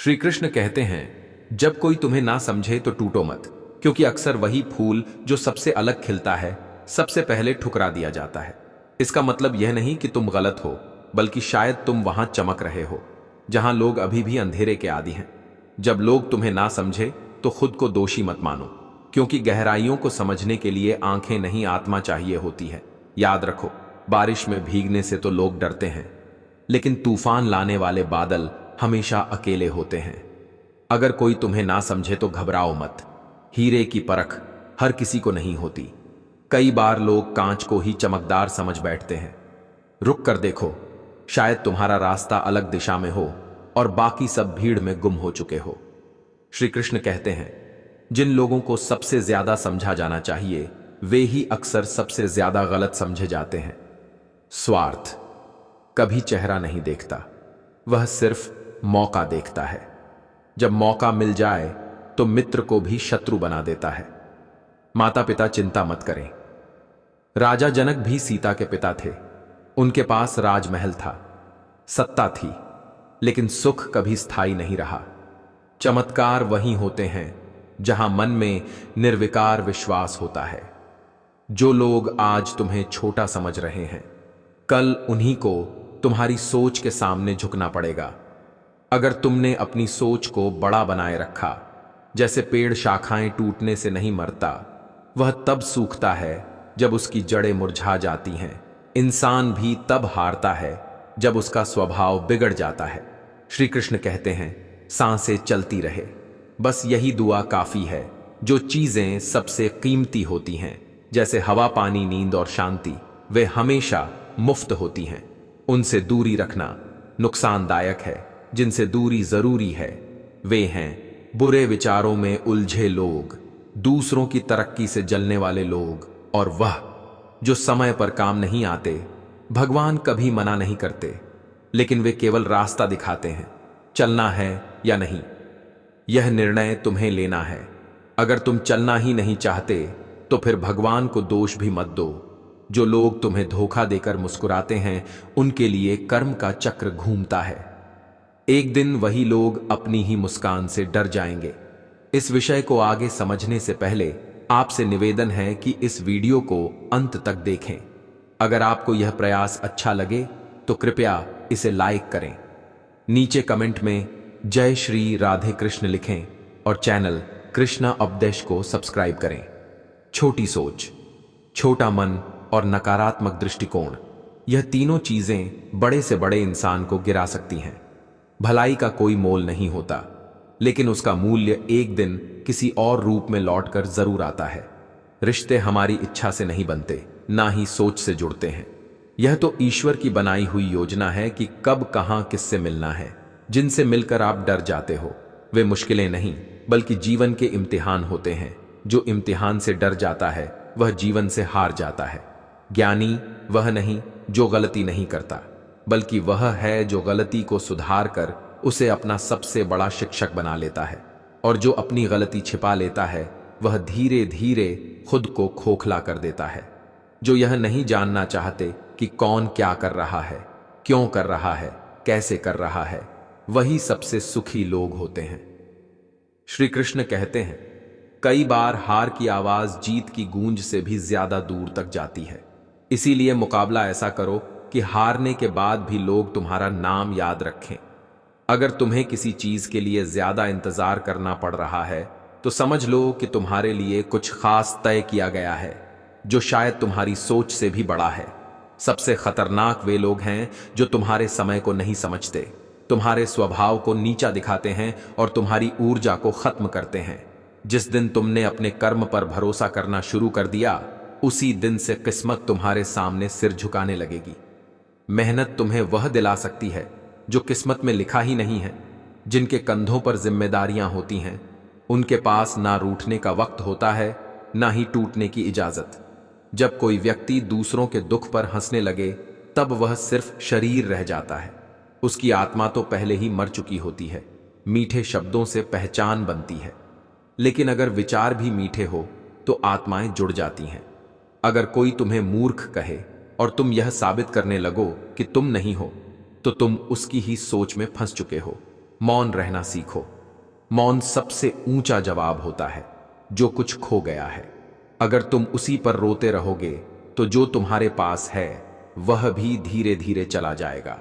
श्री कृष्ण कहते हैं, जब कोई तुम्हें ना समझे तो टूटो मत, क्योंकि अक्सर वही फूल जो सबसे अलग खिलता है सबसे पहले ठुकरा दिया जाता है। इसका मतलब यह नहीं कि तुम गलत हो, बल्कि शायद तुम वहां चमक रहे हो जहां लोग अभी भी अंधेरे के आदी हैं। जब लोग तुम्हें ना समझे तो खुद को दोषी मत मानो, क्योंकि गहराइयों को समझने के लिए आंखें नहीं आत्मा चाहिए होती है। याद रखो, बारिश में भीगने से तो लोग डरते हैं, लेकिन तूफान लाने वाले बादल हमेशा अकेले होते हैं। अगर कोई तुम्हें ना समझे तो घबराओ मत। हीरे की परख हर किसी को नहीं होती। कई बार लोग कांच को ही चमकदार समझ बैठते हैं। रुक कर देखो, शायद तुम्हारा रास्ता अलग दिशा में हो और बाकी सब भीड़ में गुम हो चुके हो। श्री कृष्ण कहते हैं, जिन लोगों को सबसे ज्यादा समझा जाना चाहिए वे ही अक्सर सबसे ज्यादा गलत समझे जाते हैं। स्वार्थ कभी चेहरा नहीं देखता, वह सिर्फ मौका देखता है। जब मौका मिल जाए तो मित्र को भी शत्रु बना देता है। माता पिता चिंता मत करें। राजा जनक भी सीता के पिता थे। उनके पास राजमहल था, सत्ता थी, लेकिन सुख कभी स्थायी नहीं रहा। चमत्कार वहीं होते हैं जहां मन में निर्विकार विश्वास होता है। जो लोग आज तुम्हें छोटा समझ रहे हैं, कल उन्हीं को तुम्हारी सोच के सामने झुकना पड़ेगा। अगर तुमने अपनी सोच को बड़ा बनाए रखा, जैसे पेड़ शाखाएं टूटने से नहीं मरता, वह तब सूखता है जब उसकी जड़ें मुरझा जाती हैं। इंसान भी तब हारता है जब उसका स्वभाव बिगड़ जाता है। श्री कृष्ण कहते हैं, सांसें चलती रहे, बस यही दुआ काफी है। जो चीजें सबसे कीमती होती हैं, जैसे हवा, पानी, नींद और शांति, वे हमेशा मुफ्त होती हैं। उनसे दूरी रखना नुकसानदायक है। जिनसे दूरी जरूरी है वे हैं बुरे विचारों में उलझे लोग, दूसरों की तरक्की से जलने वाले लोग, और वह जो समय पर काम नहीं आते। भगवान कभी मना नहीं करते, लेकिन वे केवल रास्ता दिखाते हैं। चलना है या नहीं, यह निर्णय तुम्हें लेना है। अगर तुम चलना ही नहीं चाहते तो फिर भगवान को दोष भी मत दो। जो लोग तुम्हें धोखा देकर मुस्कुराते हैं, उनके लिए कर्म का चक्र घूमता है। एक दिन वही लोग अपनी ही मुस्कान से डर जाएंगे। इस विषय को आगे समझने से पहले आपसे निवेदन है कि इस वीडियो को अंत तक देखें। अगर आपको यह प्रयास अच्छा लगे तो कृपया इसे लाइक करें। नीचे कमेंट में जय श्री राधे कृष्ण लिखें और चैनल कृष्णा उपदेश को सब्सक्राइब करें। छोटी सोच, छोटा मन और नकारात्मक दृष्टिकोण, यह तीनों चीजें बड़े से बड़े इंसान को गिरा सकती हैं। भलाई का कोई मोल नहीं होता, लेकिन उसका मूल्य एक दिन किसी और रूप में लौटकर जरूर आता है। रिश्ते हमारी इच्छा से नहीं बनते, ना ही सोच से जुड़ते हैं। यह तो ईश्वर की बनाई हुई योजना है कि कब कहां किससे मिलना है। जिनसे मिलकर आप डर जाते हो, वे मुश्किलें नहीं बल्कि जीवन के इम्तिहान होते हैं। जो इम्तिहान से डर जाता है वह जीवन से हार जाता है। ज्ञानी वह नहीं जो गलती नहीं करता, बल्कि वह है जो गलती को सुधार कर उसे अपना सबसे बड़ा शिक्षक बना लेता है। और जो अपनी गलती छिपा लेता है वह धीरे धीरे खुद को खोखला कर देता है। जो यह नहीं जानना चाहते कि कौन क्या कर रहा है, क्यों कर रहा है, कैसे कर रहा है, वही सबसे सुखी लोग होते हैं। श्री कृष्ण कहते हैं, कई बार हार की आवाज जीत की गूंज से भी ज्यादा दूर तक जाती है। इसीलिए मुकाबला ऐसा करो कि हारने के बाद भी लोग तुम्हारा नाम याद रखें। अगर तुम्हें किसी चीज के लिए ज्यादा इंतजार करना पड़ रहा है तो समझ लो कि तुम्हारे लिए कुछ खास तय किया गया है, जो शायद तुम्हारी सोच से भी बड़ा है। सबसे खतरनाक वे लोग हैं जो तुम्हारे समय को नहीं समझते, तुम्हारे स्वभाव को नीचा दिखाते हैं और तुम्हारी ऊर्जा को खत्म करते हैं। जिस दिन तुमने अपने कर्म पर भरोसा करना शुरू कर दिया, उसी दिन से किस्मत तुम्हारे सामने सिर झुकाने लगेगी। मेहनत तुम्हें वह दिला सकती है जो किस्मत में लिखा ही नहीं है। जिनके कंधों पर जिम्मेदारियां होती हैं, उनके पास ना रूठने का वक्त होता है, ना ही टूटने की इजाजत। जब कोई व्यक्ति दूसरों के दुख पर हंसने लगे, तब वह सिर्फ शरीर रह जाता है। उसकी आत्मा तो पहले ही मर चुकी होती है। मीठे शब्दों से पहचान बनती है, लेकिन अगर विचार भी मीठे हो तो आत्माएं जुड़ जाती हैं। अगर कोई तुम्हें मूर्ख कहे और तुम यह साबित करने लगो कि तुम नहीं हो, तो तुम उसकी ही सोच में फंस चुके हो। मौन रहना सीखो। मौन सबसे ऊंचा जवाब होता है जो कुछ खो गया है। अगर तुम उसी पर रोते रहोगे तो जो तुम्हारे पास है वह भी धीरे धीरे चला जाएगा,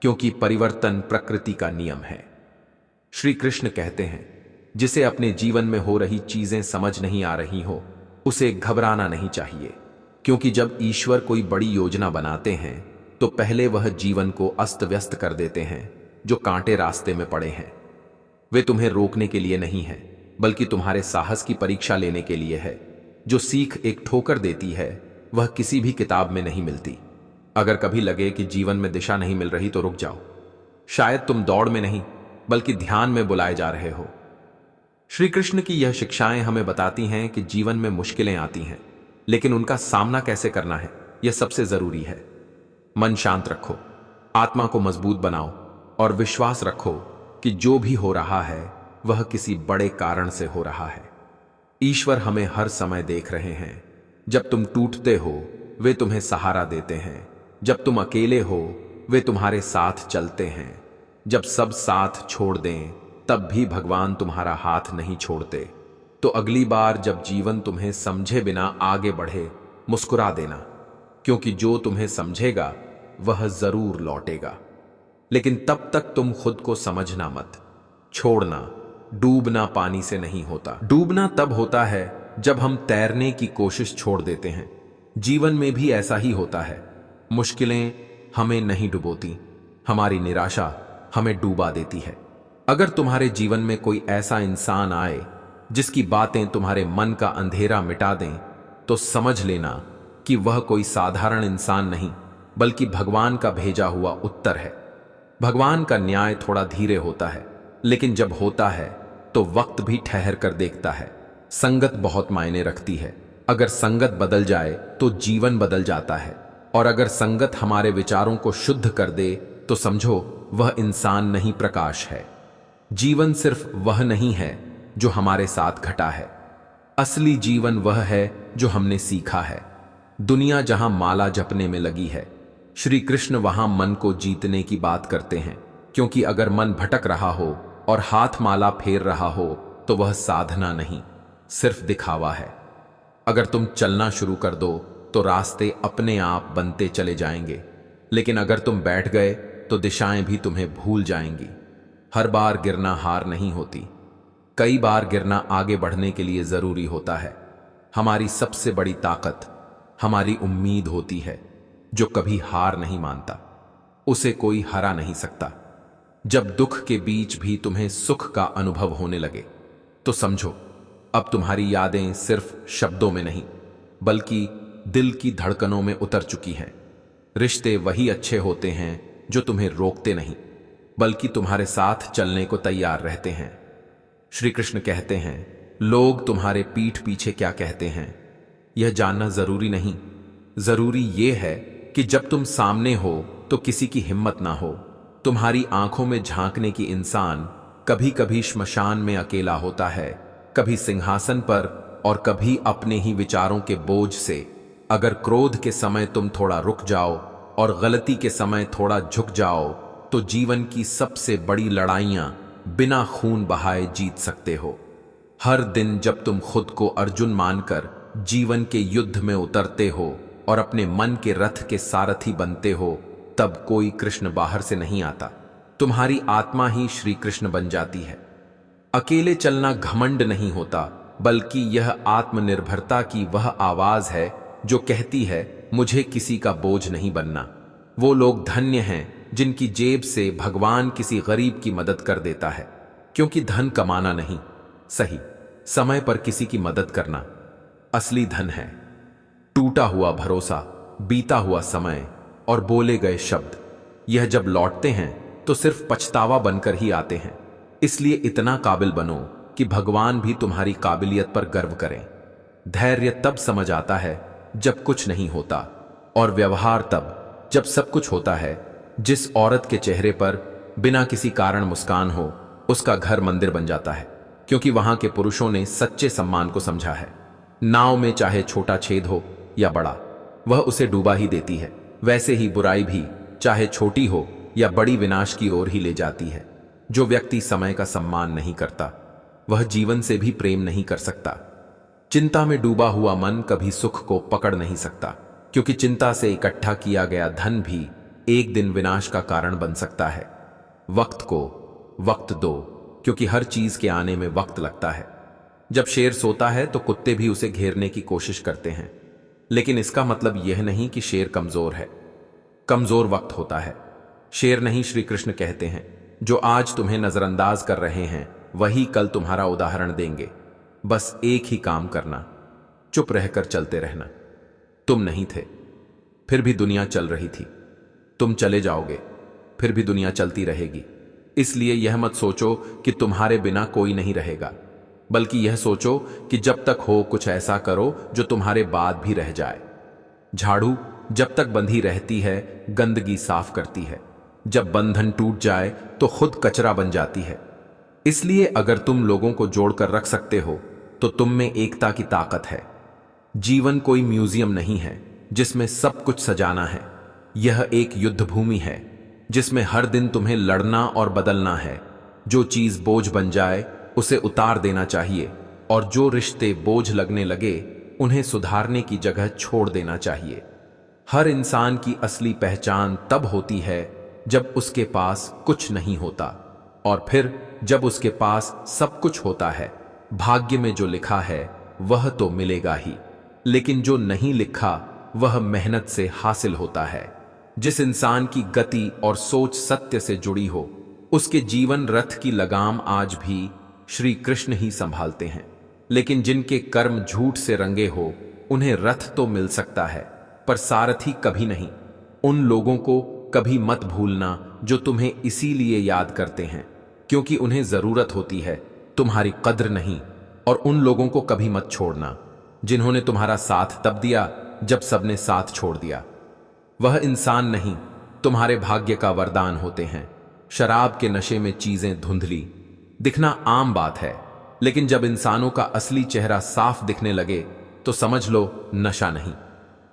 क्योंकि परिवर्तन प्रकृति का नियम है। श्री कृष्ण कहते हैं, जिसे अपने जीवन में हो रही चीजें समझ नहीं आ रही हो उसे घबराना नहीं चाहिए, क्योंकि जब ईश्वर कोई बड़ी योजना बनाते हैं तो पहले वह जीवन को अस्त व्यस्त कर देते हैं जो कांटे रास्ते में पड़े हैं। वे तुम्हें रोकने के लिए नहीं है, बल्कि तुम्हारे साहस की परीक्षा लेने के लिए है। जो सीख एक ठोकर देती है वह किसी भी किताब में नहीं मिलती। अगर कभी लगे कि जीवन में दिशा नहीं मिल रही तो रुक जाओ। शायद तुम दौड़ में नहीं बल्कि ध्यान में बुलाए जा रहे हो। श्री कृष्ण की यह शिक्षाएं हमें बताती हैं कि जीवन में मुश्किलें आती हैं, लेकिन उनका सामना कैसे करना है यह सबसे जरूरी है। मन शांत रखो, आत्मा को मजबूत बनाओ और विश्वास रखो कि जो भी हो रहा है वह किसी बड़े कारण से हो रहा है। ईश्वर हमें हर समय देख रहे हैं। जब तुम टूटते हो वे तुम्हें सहारा देते हैं। जब तुम अकेले हो वे तुम्हारे साथ चलते हैं। जब सब साथ छोड़ दें तब भी भगवान तुम्हारा हाथ नहीं छोड़ते। तो अगली बार जब जीवन तुम्हें समझे बिना आगे बढ़े मुस्कुरा देना, क्योंकि जो तुम्हें समझेगा वह जरूर लौटेगा। लेकिन तब तक तुम खुद को समझना मत। छोड़ना, डूबना पानी से नहीं होता। डूबना तब होता है जब हम तैरने की कोशिश छोड़ देते हैं। जीवन में भी ऐसा ही होता है। मुश्किलें हमें नहीं डुबोती, हमारी निराशा हमें डूबा देती है। अगर तुम्हारे जीवन में कोई ऐसा इंसान आए जिसकी बातें तुम्हारे मन का अंधेरा मिटा दें, तो समझ लेना कि वह कोई साधारण इंसान नहीं बल्कि भगवान का भेजा हुआ उत्तर है। भगवान का न्याय थोड़ा धीरे होता है, लेकिन जब होता है तो वक्त भी ठहर कर देखता है। संगत बहुत मायने रखती है। अगर संगत बदल जाए तो जीवन बदल जाता है, और अगर संगत हमारे विचारों को शुद्ध कर दे तो समझो वह इंसान नहीं प्रकाश है। जीवन सिर्फ वह नहीं है जो हमारे साथ घटा है, असली जीवन वह है जो हमने सीखा है। दुनिया जहां माला जपने में लगी है, श्री कृष्ण वहां मन को जीतने की बात करते हैं, क्योंकि अगर मन भटक रहा हो और हाथ माला फेर रहा हो तो वह साधना नहीं, सिर्फ दिखावा है। अगर तुम चलना शुरू कर दो तो रास्ते अपने आप बनते चले जाएंगे, लेकिन अगर तुम बैठ गए तो दिशाएं भी तुम्हें भूल जाएंगी। हर बार गिरना हार नहीं होती, कई बार गिरना आगे बढ़ने के लिए जरूरी होता है। हमारी सबसे बड़ी ताकत हमारी उम्मीद होती है। जो कभी हार नहीं मानता उसे कोई हरा नहीं सकता। जब दुख के बीच भी तुम्हें सुख का अनुभव होने लगे तो समझो अब तुम्हारी यादें सिर्फ शब्दों में नहीं बल्कि दिल की धड़कनों में उतर चुकी हैं। रिश्ते वही अच्छे होते हैं जो तुम्हें रोकते नहीं बल्कि तुम्हारे साथ चलने को तैयार रहते हैं। श्री कृष्ण कहते हैं, लोग तुम्हारे पीठ पीछे क्या कहते हैं यह जानना जरूरी नहीं। जरूरी यह है कि जब तुम सामने हो तो किसी की हिम्मत ना हो। तुम्हारी आंखों में झांकने की इंसान कभी कभी श्मशान में अकेला होता है, कभी सिंहासन पर और कभी अपने ही विचारों के बोझ से। अगर क्रोध के समय तुम थोड़ा रुक जाओ और गलती के समय थोड़ा झुक जाओ तो जीवन की सबसे बड़ी लड़ाइयां बिना खून बहाए जीत सकते हो। हर दिन जब तुम खुद को अर्जुन मानकर जीवन के युद्ध में उतरते हो और अपने मन के रथ के सारथी बनते हो, तब कोई कृष्ण बाहर से नहीं आता, तुम्हारी आत्मा ही श्री कृष्ण बन जाती है। अकेले चलना घमंड नहीं होता, बल्कि यह आत्मनिर्भरता की वह आवाज है जो कहती है मुझे किसी का बोझ नहीं बनना। वो लोग धन्य हैं जिनकी जेब से भगवान किसी गरीब की मदद कर देता है, क्योंकि धन कमाना नहीं, सही समय पर किसी की मदद करना असली धन है। टूटा हुआ भरोसा, बीता हुआ समय और बोले गए शब्द, यह जब लौटते हैं तो सिर्फ पछतावा बनकर ही आते हैं। इसलिए इतना काबिल बनो कि भगवान भी तुम्हारी काबिलियत पर गर्व करें। धैर्य तब समझ आता है जब कुछ नहीं होता, और व्यवहार तब जब सब कुछ होता है। जिस औरत के चेहरे पर बिना किसी कारण मुस्कान हो, उसका घर मंदिर बन जाता है, क्योंकि वहां के पुरुषों ने सच्चे सम्मान को समझा है। नाव में चाहे छोटा छेद हो या बड़ा, वह उसे डूबा ही देती है। वैसे ही बुराई भी चाहे छोटी हो या बड़ी विनाश की ओर ही ले जाती है। जो व्यक्ति समय का सम्मान नहीं करता वह जीवन से भी प्रेम नहीं कर सकता। चिंता में डूबा हुआ मन कभी सुख को पकड़ नहीं सकता, क्योंकि चिंता से इकट्ठा किया गया धन भी एक दिन विनाश का कारण बन सकता है। वक्त को वक्त दो, क्योंकि हर चीज के आने में वक्त लगता है। जब शेर सोता है तो कुत्ते भी उसे घेरने की कोशिश करते हैं, लेकिन इसका मतलब यह नहीं कि शेर कमजोर है। कमजोर वक्त होता है, शेर नहीं। श्री कृष्ण कहते हैं, जो आज तुम्हें नजरअंदाज कर रहे हैं वही कल तुम्हारा उदाहरण देंगे। बस एक ही काम करना, चुप रहकर चलते रहना। तुम नहीं थे, फिर भी दुनिया चल रही थी। तुम चले जाओगे, फिर भी दुनिया चलती रहेगी। इसलिए यह मत सोचो कि तुम्हारे बिना कोई नहीं रहेगा, बल्कि यह सोचो कि जब तक हो कुछ ऐसा करो जो तुम्हारे बाद भी रह जाए। झाड़ू जब तक बंधी रहती है गंदगी साफ करती है, जब बंधन टूट जाए तो खुद कचरा बन जाती है। इसलिए अगर तुम लोगों को जोड़कर रख सकते हो तो तुम में एकता की ताकत है। जीवन कोई म्यूजियम नहीं है जिसमें सब कुछ सजाना है। यह एक युद्ध भूमि है जिसमें हर दिन तुम्हें लड़ना और बदलना है। जो चीज बोझ बन जाए उसे उतार देना चाहिए, और जो रिश्ते बोझ लगने लगे उन्हें सुधारने की जगह छोड़ देना चाहिए। हर इंसान की असली पहचान तब होती है जब उसके पास कुछ नहीं होता, और फिर जब उसके पास सब कुछ होता है। भाग्य में जो लिखा है वह तो मिलेगा ही, लेकिन जो नहीं लिखा वह मेहनत से हासिल होता है। जिस इंसान की गति और सोच सत्य से जुड़ी हो, उसके जीवन रथ की लगाम आज भी श्री कृष्ण ही संभालते हैं। लेकिन जिनके कर्म झूठ से रंगे हो, उन्हें रथ तो मिल सकता है पर सारथी कभी नहीं। उन लोगों को कभी मत भूलना जो तुम्हें इसीलिए याद करते हैं क्योंकि उन्हें जरूरत होती है, तुम्हारी कद्र नहीं। और उन लोगों को कभी मत छोड़ना जिन्होंने तुम्हारा साथ तब दिया जब सबने साथ छोड़ दिया। वह इंसान नहीं, तुम्हारे भाग्य का वरदान होते हैं। शराब के नशे में चीजें धुंधली दिखना आम बात है, लेकिन जब इंसानों का असली चेहरा साफ दिखने लगे तो समझ लो नशा नहीं,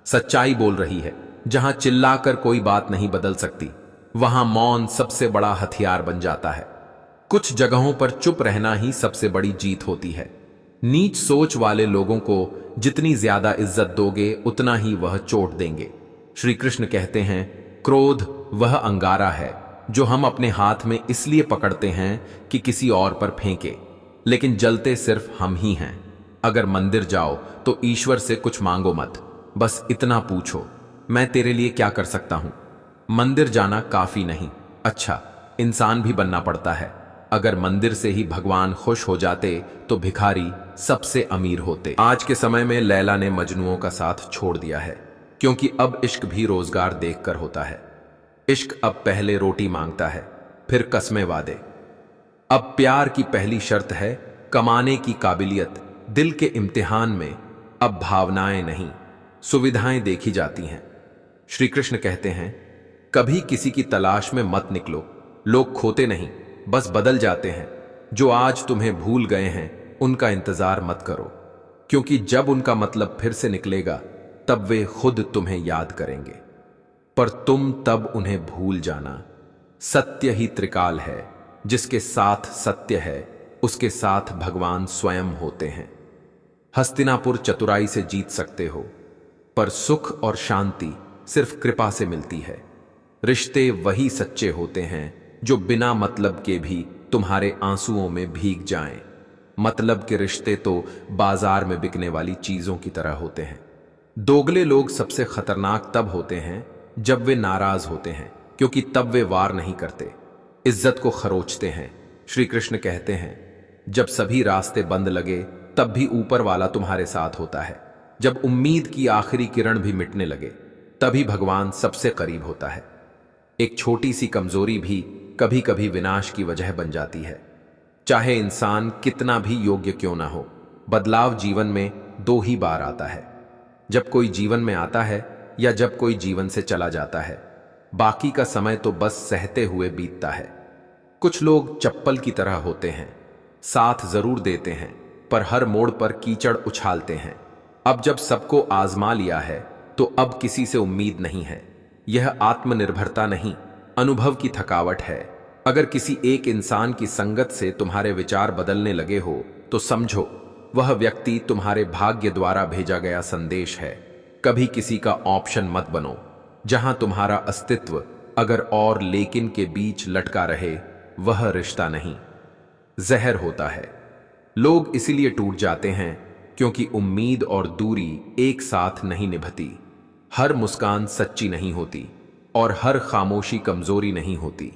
सच्चाई बोल रही है। जहां चिल्लाकर कोई बात नहीं बदल सकती, वहां मौन सबसे बड़ा हथियार बन जाता है। कुछ जगहों पर चुप रहना ही सबसे बड़ी जीत होती है। नीच सोच वाले लोगों को जितनी ज्यादा इज्जत दोगे उतना ही वह चोट देंगे। श्री कृष्ण कहते हैं, क्रोध वह अंगारा है जो हम अपने हाथ में इसलिए पकड़ते हैं कि किसी और पर फेंके, लेकिन जलते सिर्फ हम ही हैं। अगर मंदिर जाओ तो ईश्वर से कुछ मांगो मत, बस इतना पूछो, मैं तेरे लिए क्या कर सकता हूं। मंदिर जाना काफी नहीं, अच्छा इंसान भी बनना पड़ता है। अगर मंदिर से ही भगवान खुश हो जाते तो भिखारी सबसे अमीर होते। आज के समय में लैला ने मजनुओं का साथ छोड़ दिया है, क्योंकि अब इश्क भी रोजगार देखकर होता है। इश्क अब पहले रोटी मांगता है, फिर कस्में वादे। अब प्यार की पहली शर्त है कमाने की काबिलियत। दिल के इम्तिहान में अब भावनाएं नहीं, सुविधाएं देखी जाती हैं। श्री कृष्ण कहते हैं, कभी किसी की तलाश में मत निकलो। लोग खोते नहीं, बस बदल जाते हैं। जो आज तुम्हें भूल गए हैं उनका इंतजार मत करो, क्योंकि जब उनका मतलब फिर से निकलेगा तब वे खुद तुम्हें याद करेंगे, पर तुम तब उन्हें भूल जाना। सत्य ही त्रिकाल है, जिसके साथ सत्य है उसके साथ भगवान स्वयं होते हैं। हस्तिनापुर चतुराई से जीत सकते हो, पर सुख और शांति सिर्फ कृपा से मिलती है। रिश्ते वही सच्चे होते हैं जो बिना मतलब के भी तुम्हारे आंसुओं में भीग जाएं। मतलब के रिश्ते तो बाजार में बिकने वाली चीजों की तरह होते हैं। दोगले लोग सबसे खतरनाक तब होते हैं जब वे नाराज होते हैं, क्योंकि तब वे वार नहीं करते, इज्जत को खरोचते हैं। श्री कृष्ण कहते हैं, जब सभी रास्ते बंद लगे तब भी ऊपर वाला तुम्हारे साथ होता है। जब उम्मीद की आखिरी किरण भी मिटने लगे तभी भगवान सबसे करीब होता है। एक छोटी सी कमजोरी भी कभी कभी विनाश की वजह बन जाती है। चाहे इंसान कितना भी योग्य क्यों ना हो, बदलाव जीवन में दो ही बार आता है, जब कोई जीवन में आता है या जब कोई जीवन से चला जाता है। बाकी का समय तो बस सहते हुए बीतता है। कुछ लोग चप्पल की तरह होते हैं, साथ जरूर देते हैं पर हर मोड़ पर कीचड़ उछालते हैं। अब जब सबको आजमा लिया है तो अब किसी से उम्मीद नहीं है। यह आत्मनिर्भरता नहीं, अनुभव की थकावट है। अगर किसी एक इंसान की संगत से तुम्हारे विचार बदलने लगे हो तो समझो वह व्यक्ति तुम्हारे भाग्य द्वारा भेजा गया संदेश है। कभी किसी का ऑप्शन मत बनो। जहां तुम्हारा अस्तित्व अगर और लेकिन के बीच लटका रहे, वह रिश्ता नहीं, जहर होता है। लोग इसीलिए टूट जाते हैं क्योंकि उम्मीद और दूरी एक साथ नहीं निभती। हर मुस्कान सच्ची नहीं होती और हर खामोशी कमजोरी नहीं होती।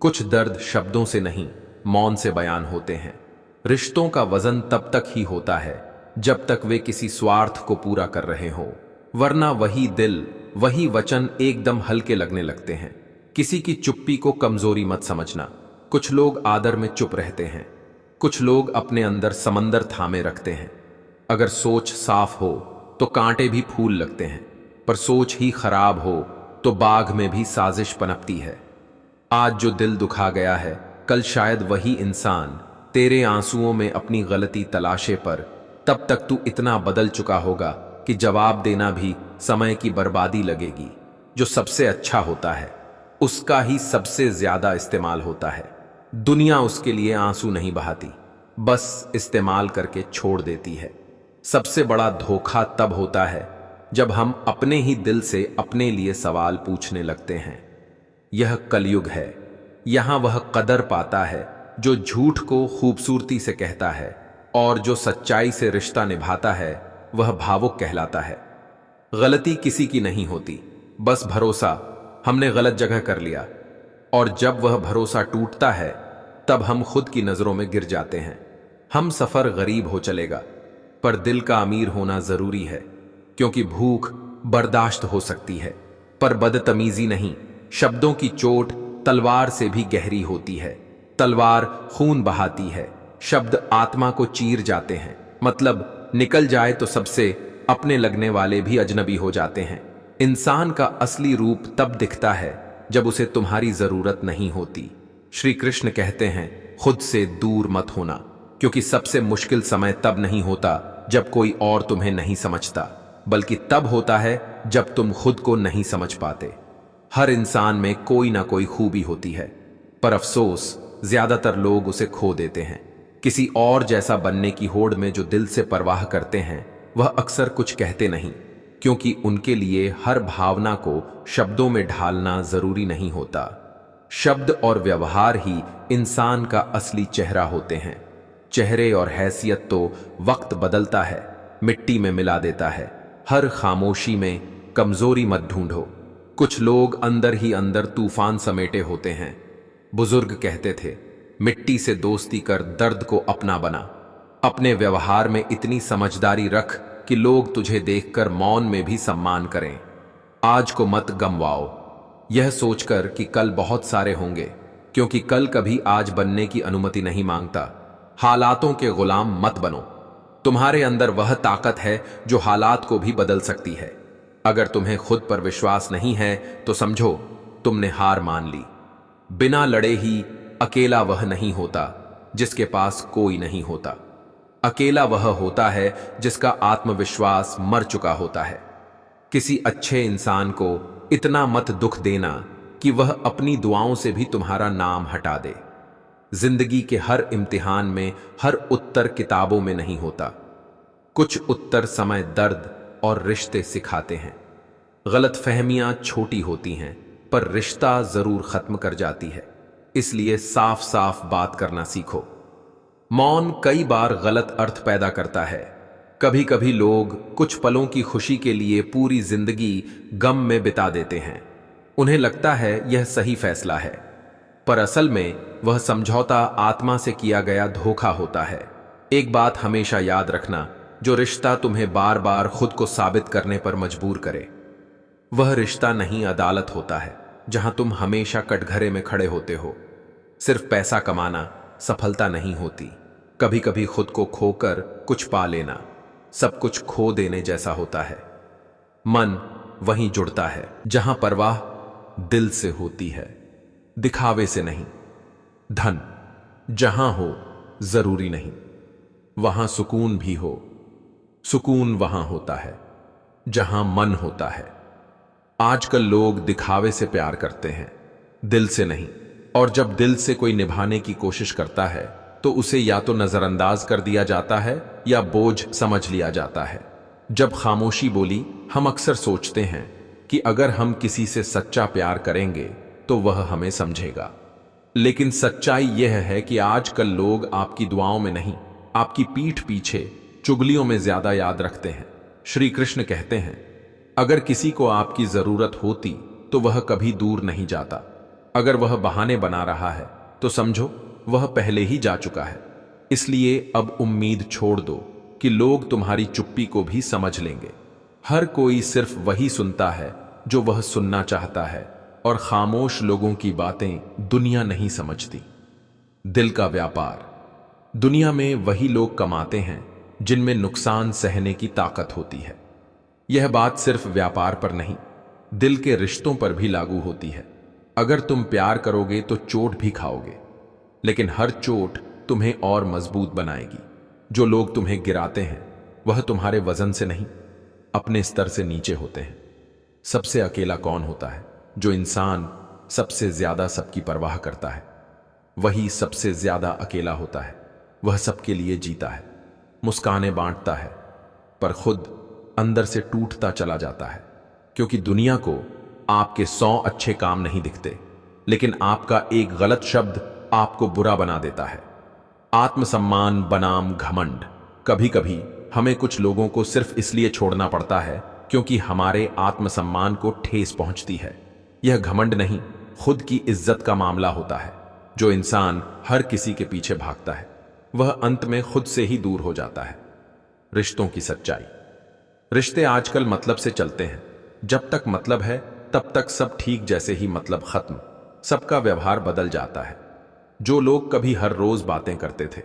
कुछ दर्द शब्दों से नहीं, मौन से बयान होते हैं। रिश्तों का वजन तब तक ही होता है जब तक वे किसी स्वार्थ को पूरा कर रहे हों, वरना वही दिल, वही वचन एकदम हल्के लगने लगते हैं। किसी की चुप्पी को कमजोरी मत समझना। कुछ लोग आदर में चुप रहते हैं, कुछ लोग अपने अंदर समंदर थामे रखते हैं। अगर सोच साफ हो तो कांटे भी फूल लगते हैं, पर सोच ही खराब हो तो बाग में भी साजिश पनपती है। आज जो दिल दुखा गया है, कल शायद वही इंसान तेरे आंसुओं में अपनी गलती तलाशे, पर तब तक तू इतना बदल चुका होगा कि जवाब देना भी समय की बर्बादी लगेगी। जो सबसे अच्छा होता है उसका ही सबसे ज्यादा इस्तेमाल होता है। दुनिया उसके लिए आंसू नहीं बहाती, बस इस्तेमाल करके छोड़ देती है। सबसे बड़ा धोखा तब होता है जब हम अपने ही दिल से अपने लिए सवाल पूछने लगते हैं। यह कलयुग है। यहां वह कदर पाता है जो झूठ को खूबसूरती से कहता है, और जो सच्चाई से रिश्ता निभाता है वह भावुक कहलाता है। गलती किसी की नहीं होती, बस भरोसा हमने गलत जगह कर लिया, और जब वह भरोसा टूटता है तब हम खुद की नजरों में गिर जाते हैं। हम सफर गरीब हो चलेगा, पर दिल का अमीर होना जरूरी है, क्योंकि भूख बर्दाश्त हो सकती है पर बदतमीजी नहीं। शब्दों की चोट तलवार से भी गहरी होती है। तलवार खून बहाती है, शब्द आत्मा को चीर जाते हैं। मतलब निकल जाए तो सबसे अपने लगने वाले भी अजनबी हो जाते हैं। इंसान का असली रूप तब दिखता है जब उसे तुम्हारी जरूरत नहीं होती। श्री कृष्ण कहते हैं, खुद से दूर मत होना, क्योंकि सबसे मुश्किल समय तब नहीं होता जब कोई और तुम्हें नहीं समझता, बल्कि तब होता है जब तुम खुद को नहीं समझ पाते। हर इंसान में कोई ना कोई खूबी होती है, पर अफसोस ज्यादातर लोग उसे खो देते हैं। किसी और जैसा बनने की होड़ में जो दिल से परवाह करते हैं, वह अक्सर कुछ कहते नहीं, क्योंकि उनके लिए हर भावना को शब्दों में ढालना जरूरी नहीं होता। शब्द और व्यवहार ही इंसान का असली चेहरा होते हैं। चेहरे और हैसियत तो वक्त बदलता है, मिट्टी में मिला देता है। हर खामोशी में कमजोरी मत ढूंढो। कुछ लोग अंदर ही अंदर तूफान समेटे होते हैं। बुजुर्ग कहते थे, मिट्टी से दोस्ती कर दर्द को अपना बना। अपने व्यवहार में इतनी समझदारी रख कि लोग तुझे देखकर मौन में भी सम्मान करें। आज को मत गमवाओ, यह सोचकर कि कल बहुत सारे होंगे, क्योंकि कल कभी आज बनने की अनुमति नहीं मांगता। हालातों के गुलाम मत बनो। तुम्हारे अंदर वह ताकत है जो हालात को भी बदल सकती है। अगर तुम्हें खुद पर विश्वास नहीं है तो समझो तुमने हार मान ली। बिना लड़े ही अकेला वह नहीं होता जिसके पास कोई नहीं होता। अकेला वह होता है जिसका आत्मविश्वास मर चुका होता है। किसी अच्छे इंसान को इतना मत दुख देना कि वह अपनी दुआओं से भी तुम्हारा नाम हटा दे। जिंदगी के हर इम्तिहान में हर उत्तर किताबों में नहीं होता। कुछ उत्तर समय, दर्द और रिश्ते सिखाते हैं। गलतफहमियां छोटी होती हैं, पर रिश्ता जरूर खत्म कर जाती है। इसलिए साफ साफ बात करना सीखो। मौन कई बार गलत अर्थ पैदा करता है। कभी कभी लोग कुछ पलों की खुशी के लिए पूरी जिंदगी गम में बिता देते हैं। उन्हें लगता है यह सही फैसला है, पर असल में वह समझौता आत्मा से किया गया धोखा होता है। एक बात हमेशा याद रखना, जो रिश्ता तुम्हें बार बार खुद को साबित करने पर मजबूर करे, वह रिश्ता नहीं अदालत होता है जहां तुम हमेशा कटघरे में खड़े होते हो। सिर्फ पैसा कमाना सफलता नहीं होती। कभी कभी खुद को खोकर कुछ पा लेना सब कुछ खो देने जैसा होता है। मन वहीं जुड़ता है जहां परवाह दिल से होती है, दिखावे से नहीं। धन जहां हो जरूरी नहीं, वहां सुकून भी हो। सुकून वहां होता है जहां मन होता है। आजकल लोग दिखावे से प्यार करते हैं, दिल से नहीं। और जब दिल से कोई निभाने की कोशिश करता है तो उसे या तो नजरअंदाज कर दिया जाता है या बोझ समझ लिया जाता है। जब खामोशी बोली, हम अक्सर सोचते हैं कि अगर हम किसी से सच्चा प्यार करेंगे तो वह हमें समझेगा। लेकिन सच्चाई यह है कि आजकल लोग आपकी दुआओं में नहीं, आपकी पीठ पीछे चुगलियों में ज्यादा याद रखते हैं। श्री कृष्ण कहते हैं, अगर किसी को आपकी जरूरत होती तो वह कभी दूर नहीं जाता। अगर वह बहाने बना रहा है तो समझो वह पहले ही जा चुका है। इसलिए अब उम्मीद छोड़ दो कि लोग तुम्हारी चुप्पी को भी समझ लेंगे। हर कोई सिर्फ वही सुनता है जो वह सुनना चाहता है, और खामोश लोगों की बातें दुनिया नहीं समझती। दिल का व्यापार। दुनिया में वही लोग कमाते हैं जिनमें नुकसान सहने की ताकत होती है। यह बात सिर्फ व्यापार पर नहीं, दिल के रिश्तों पर भी लागू होती है। अगर तुम प्यार करोगे तो चोट भी खाओगे, लेकिन हर चोट तुम्हें और मजबूत बनाएगी। जो लोग तुम्हें गिराते हैं वह तुम्हारे वजन से नहीं, अपने स्तर से नीचे होते हैं। सबसे अकेला कौन होता है? जो इंसान सबसे ज्यादा सबकी परवाह करता है वही सबसे ज्यादा अकेला होता है। वह सबके लिए जीता है, मुस्कानें बांटता है, पर खुद अंदर से टूटता चला जाता है। क्योंकि दुनिया को आपके 100 अच्छे काम नहीं दिखते, लेकिन आपका एक गलत शब्द आपको बुरा बना देता है। आत्मसम्मान बनाम घमंड। कभी कभी हमें कुछ लोगों को सिर्फ इसलिए छोड़ना पड़ता है क्योंकि हमारे आत्मसम्मान को ठेस पहुंचती है। यह घमंड नहीं, खुद की इज्जत का मामला होता है। जो इंसान हर किसी के पीछे भागता है वह अंत में खुद से ही दूर हो जाता है। रिश्तों की सच्चाई। रिश्ते आजकल मतलब से चलते हैं। जब तक मतलब है तब तक सब ठीक, जैसे ही मतलब खत्म सबका व्यवहार बदल जाता है। जो लोग कभी हर रोज बातें करते थे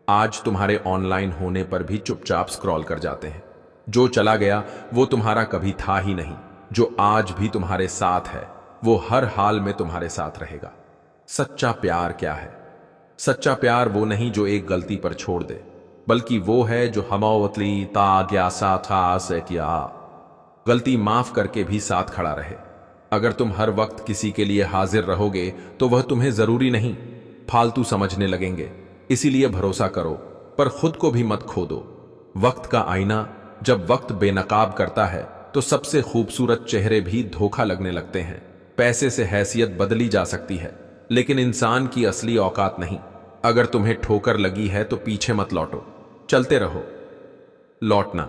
आज तुम्हारे ऑनलाइन होने पर भी चुपचाप स्क्रॉल कर जाते हैं। जो चला गया वो तुम्हारा कभी था ही नहीं। जो आज भी तुम्हारे साथ है वो हर हाल में तुम्हारे साथ रहेगा। सच्चा प्यार क्या है? सच्चा प्यार वो नहीं जो एक गलती पर छोड़ दे, बल्कि वो है जो हमवतली ताग्यासा था से किया, गलती माफ करके भी साथ खड़ा रहे। अगर तुम हर वक्त किसी के लिए हाजिर रहोगे तो वह तुम्हें जरूरी नहीं, फालतू समझने लगेंगे। इसीलिए भरोसा करो, पर खुद को भी मत खो दो। वक्त का आईना। जब वक्त बेनकाब करता है तो सबसे खूबसूरत चेहरे भी धोखा लगने लगते हैं। पैसे से हैसियत बदली जा सकती है, लेकिन इंसान की असली औकात नहीं। अगर तुम्हें ठोकर लगी है तो पीछे मत लौटो, चलते रहो। लौटना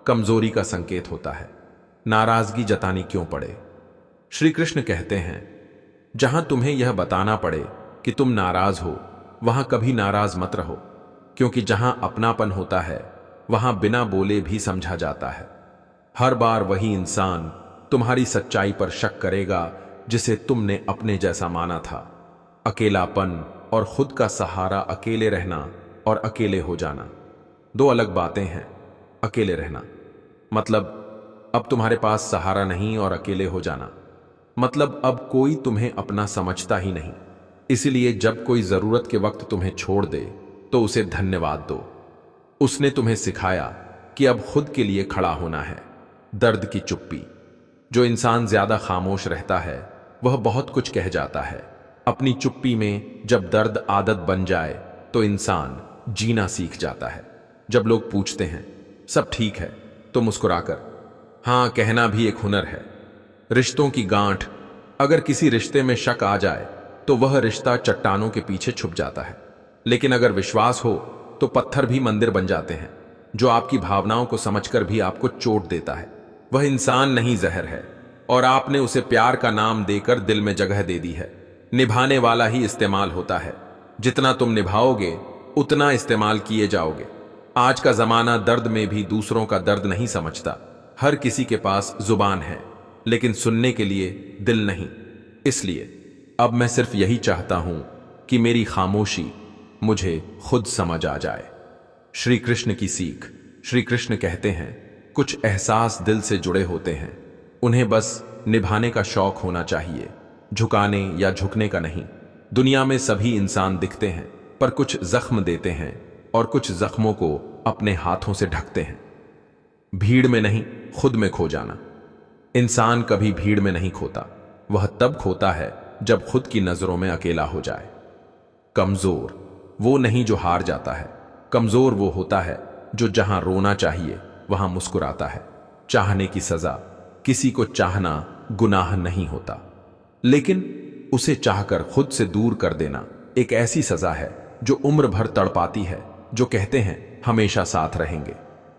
कमजोरी का संकेत होता है, नाराजगी जतानी क्यों पड़े। श्री कृष्ण कहते हैं, जहां तुम्हें यह बताना पड़े कि तुम नाराज हो वहां कभी नाराज मत रहो, क्योंकि जहां अपनापन होता है वहां बिना बोले भी समझा जाता है। हर बार वही इंसान तुम्हारी सच्चाई पर शक करेगा जिसे तुमने अपने जैसा माना था। अकेलापन और खुद का सहारा। अकेले रहना और अकेले हो जाना दो अलग बातें हैं। अकेले रहना मतलब अब तुम्हारे पास सहारा नहीं, और अकेले हो जाना मतलब अब कोई तुम्हें अपना समझता ही नहीं। इसलिए जब कोई जरूरत के वक्त तुम्हें छोड़ दे तो उसे धन्यवाद दो। उसने तुम्हें सिखाया कि अब खुद के लिए खड़ा होना है। दर्द की चुप्पी। जो इंसान ज्यादा खामोश रहता है वह बहुत कुछ कह जाता है। अपनी चुप्पी में जब दर्द आदत बन जाए तो इंसान जीना सीख जाता है। जब लोग पूछते हैं सब ठीक है तो मुस्कुराकर हां कहना भी एक हुनर है। रिश्तों की गांठ। अगर किसी रिश्ते में शक आ जाए तो वह रिश्ता चट्टानों के पीछे छुप जाता है, लेकिन अगर विश्वास हो तो पत्थर भी मंदिर बन जाते हैं। जो आपकी भावनाओं को समझकर भी आपको चोट देता है वह इंसान नहीं, जहर है, और आपने उसे प्यार का नाम देकर दिल में जगह दे दी है। निभाने वाला ही इस्तेमाल होता है। जितना तुम निभाओगे उतना इस्तेमाल किए जाओगे। आज का जमाना दर्द में भी दूसरों का दर्द नहीं समझता। हर किसी के पास जुबान है, लेकिन सुनने के लिए दिल नहीं। इसलिए अब मैं सिर्फ यही चाहता हूं कि मेरी खामोशी मुझे खुद समझ आ जाए। श्री कृष्ण की सीख। श्री कृष्ण कहते हैं, कुछ एहसास दिल से जुड़े होते हैं, उन्हें बस निभाने का शौक होना चाहिए, झुकाने या झुकने का नहीं। दुनिया में सभी इंसान दिखते हैं, पर कुछ जख्म देते हैं और कुछ जख्मों को अपने हाथों से ढकते हैं। भीड़ में नहीं, खुद में खो जाना। इंसान कभी भीड़ में नहीं खोता, वह तब खोता है जब खुद की नजरों में अकेला हो जाए। कमजोर वो नहीं जो हार जाता है, कमजोर वो होता है जो जहां रोना चाहिए वहां मुस्कुराता है। चाहने की सजा, किसी को चाहना गुनाह नहीं होता, लेकिन उसे चाहकर खुद से दूर कर देना एक ऐसी सजा है जो उम्र भर तड़पाती है। जो कहते हैं हमेशा साथ रहेंगे,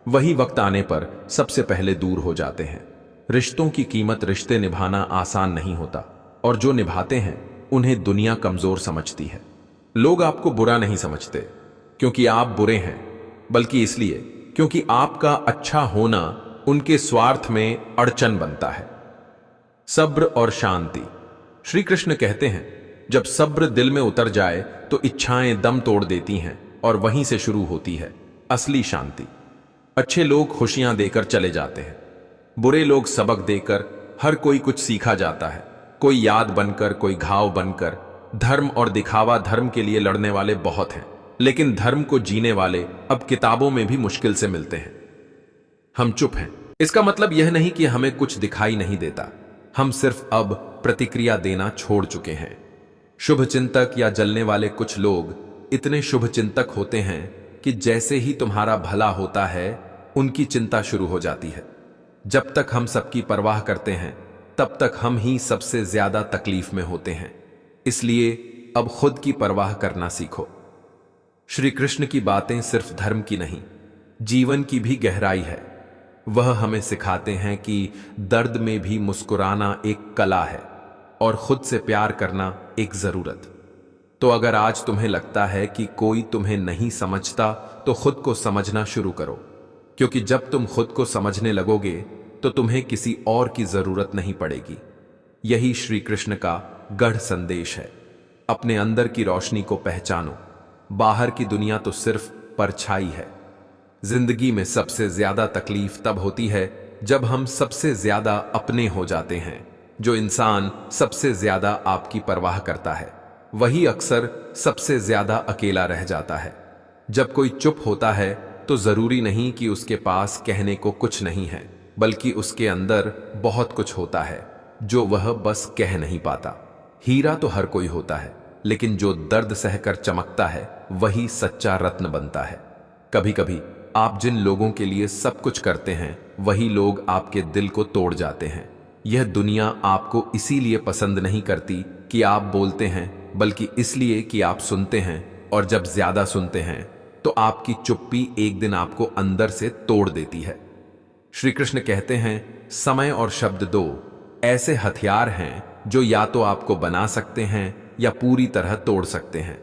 वही वक्त आने पर सबसे पहले दूर हो जाते हैं। रिश्तों की कीमत, रिश्ते निभाना आसान नहीं होता, और जो निभाते हैं उन्हें दुनिया कमजोर समझती है। लोग आपको बुरा नहीं समझते क्योंकि आप बुरे हैं, बल्कि इसलिए क्योंकि आपका अच्छा होना उनके स्वार्थ में अड़चन बनता है। सब्र और शांति। श्री कृष्ण कहते हैं जब सब्र दिल में उतर जाए तो इच्छाएं दम तोड़ देती हैं, और वहीं से शुरू होती है असली शांति। अच्छे लोग खुशियां देकर चले जाते हैं, बुरे लोग सबक देकर। हर कोई कुछ सीखा जाता है, कोई याद बनकर, कोई घाव बनकर। धर्म और दिखावा, धर्म के लिए लड़ने वाले बहुत हैं, लेकिन धर्म को जीने वाले अब किताबों में भी मुश्किल से मिलते हैं। हम चुप हैं, इसका मतलब यह नहीं कि हमें कुछ दिखाई नहीं देता, हम सिर्फ अब प्रतिक्रिया देना छोड़ चुके हैं। शुभ चिंतक या जलने वाले कुछ लोग इतने शुभ चिंतक होते हैं कि जैसे ही तुम्हारा भला होता है उनकी चिंता शुरू हो जाती है। जब तक हम सबकी परवाह करते हैं तब तक हम ही सबसे ज्यादा तकलीफ में होते हैं। इसलिए अब खुद की परवाह करना सीखो। श्री कृष्ण की बातें सिर्फ धर्म की नहीं, जीवन की भी गहराई है। वह हमें सिखाते हैं कि दर्द में भी मुस्कुराना एक कला है, और खुद से प्यार करना एक जरूरत। तो अगर आज तुम्हें लगता है कि कोई तुम्हें नहीं समझता, तो खुद को समझना शुरू करो, क्योंकि जब तुम खुद को समझने लगोगे तो तुम्हें किसी और की जरूरत नहीं पड़ेगी। यही श्री कृष्ण का गढ़ संदेश है। अपने अंदर की रोशनी को पहचानो, बाहर की दुनिया तो सिर्फ परछाई है। जिंदगी में सबसे ज्यादा तकलीफ तब होती है जब हम सबसे ज्यादा अपने हो जाते हैं। जो इंसान सबसे ज्यादा आपकी परवाह करता है वही अक्सर सबसे ज्यादा अकेला रह जाता है। जब कोई चुप होता है तो जरूरी नहीं कि उसके पास कहने को कुछ नहीं है, बल्कि उसके अंदर बहुत कुछ होता है जो वह बस कह नहीं पाता। हीरा तो हर कोई होता है, लेकिन जो दर्द सहकर चमकता है वही सच्चा रत्न बनता है। कभी कभी आप जिन लोगों के लिए सब कुछ करते हैं वही लोग आपके दिल को तोड़ जाते हैं। यह दुनिया आपको इसीलिए पसंद नहीं करती कि आप बोलते हैं, बल्कि इसलिए कि आप सुनते हैं, और जब ज्यादा सुनते हैं तो आपकी चुप्पी एक दिन आपको अंदर से तोड़ देती है। श्री कृष्ण कहते हैं समय और शब्द दो ऐसे हथियार हैं जो या तो आपको बना सकते हैं या पूरी तरह तोड़ सकते हैं।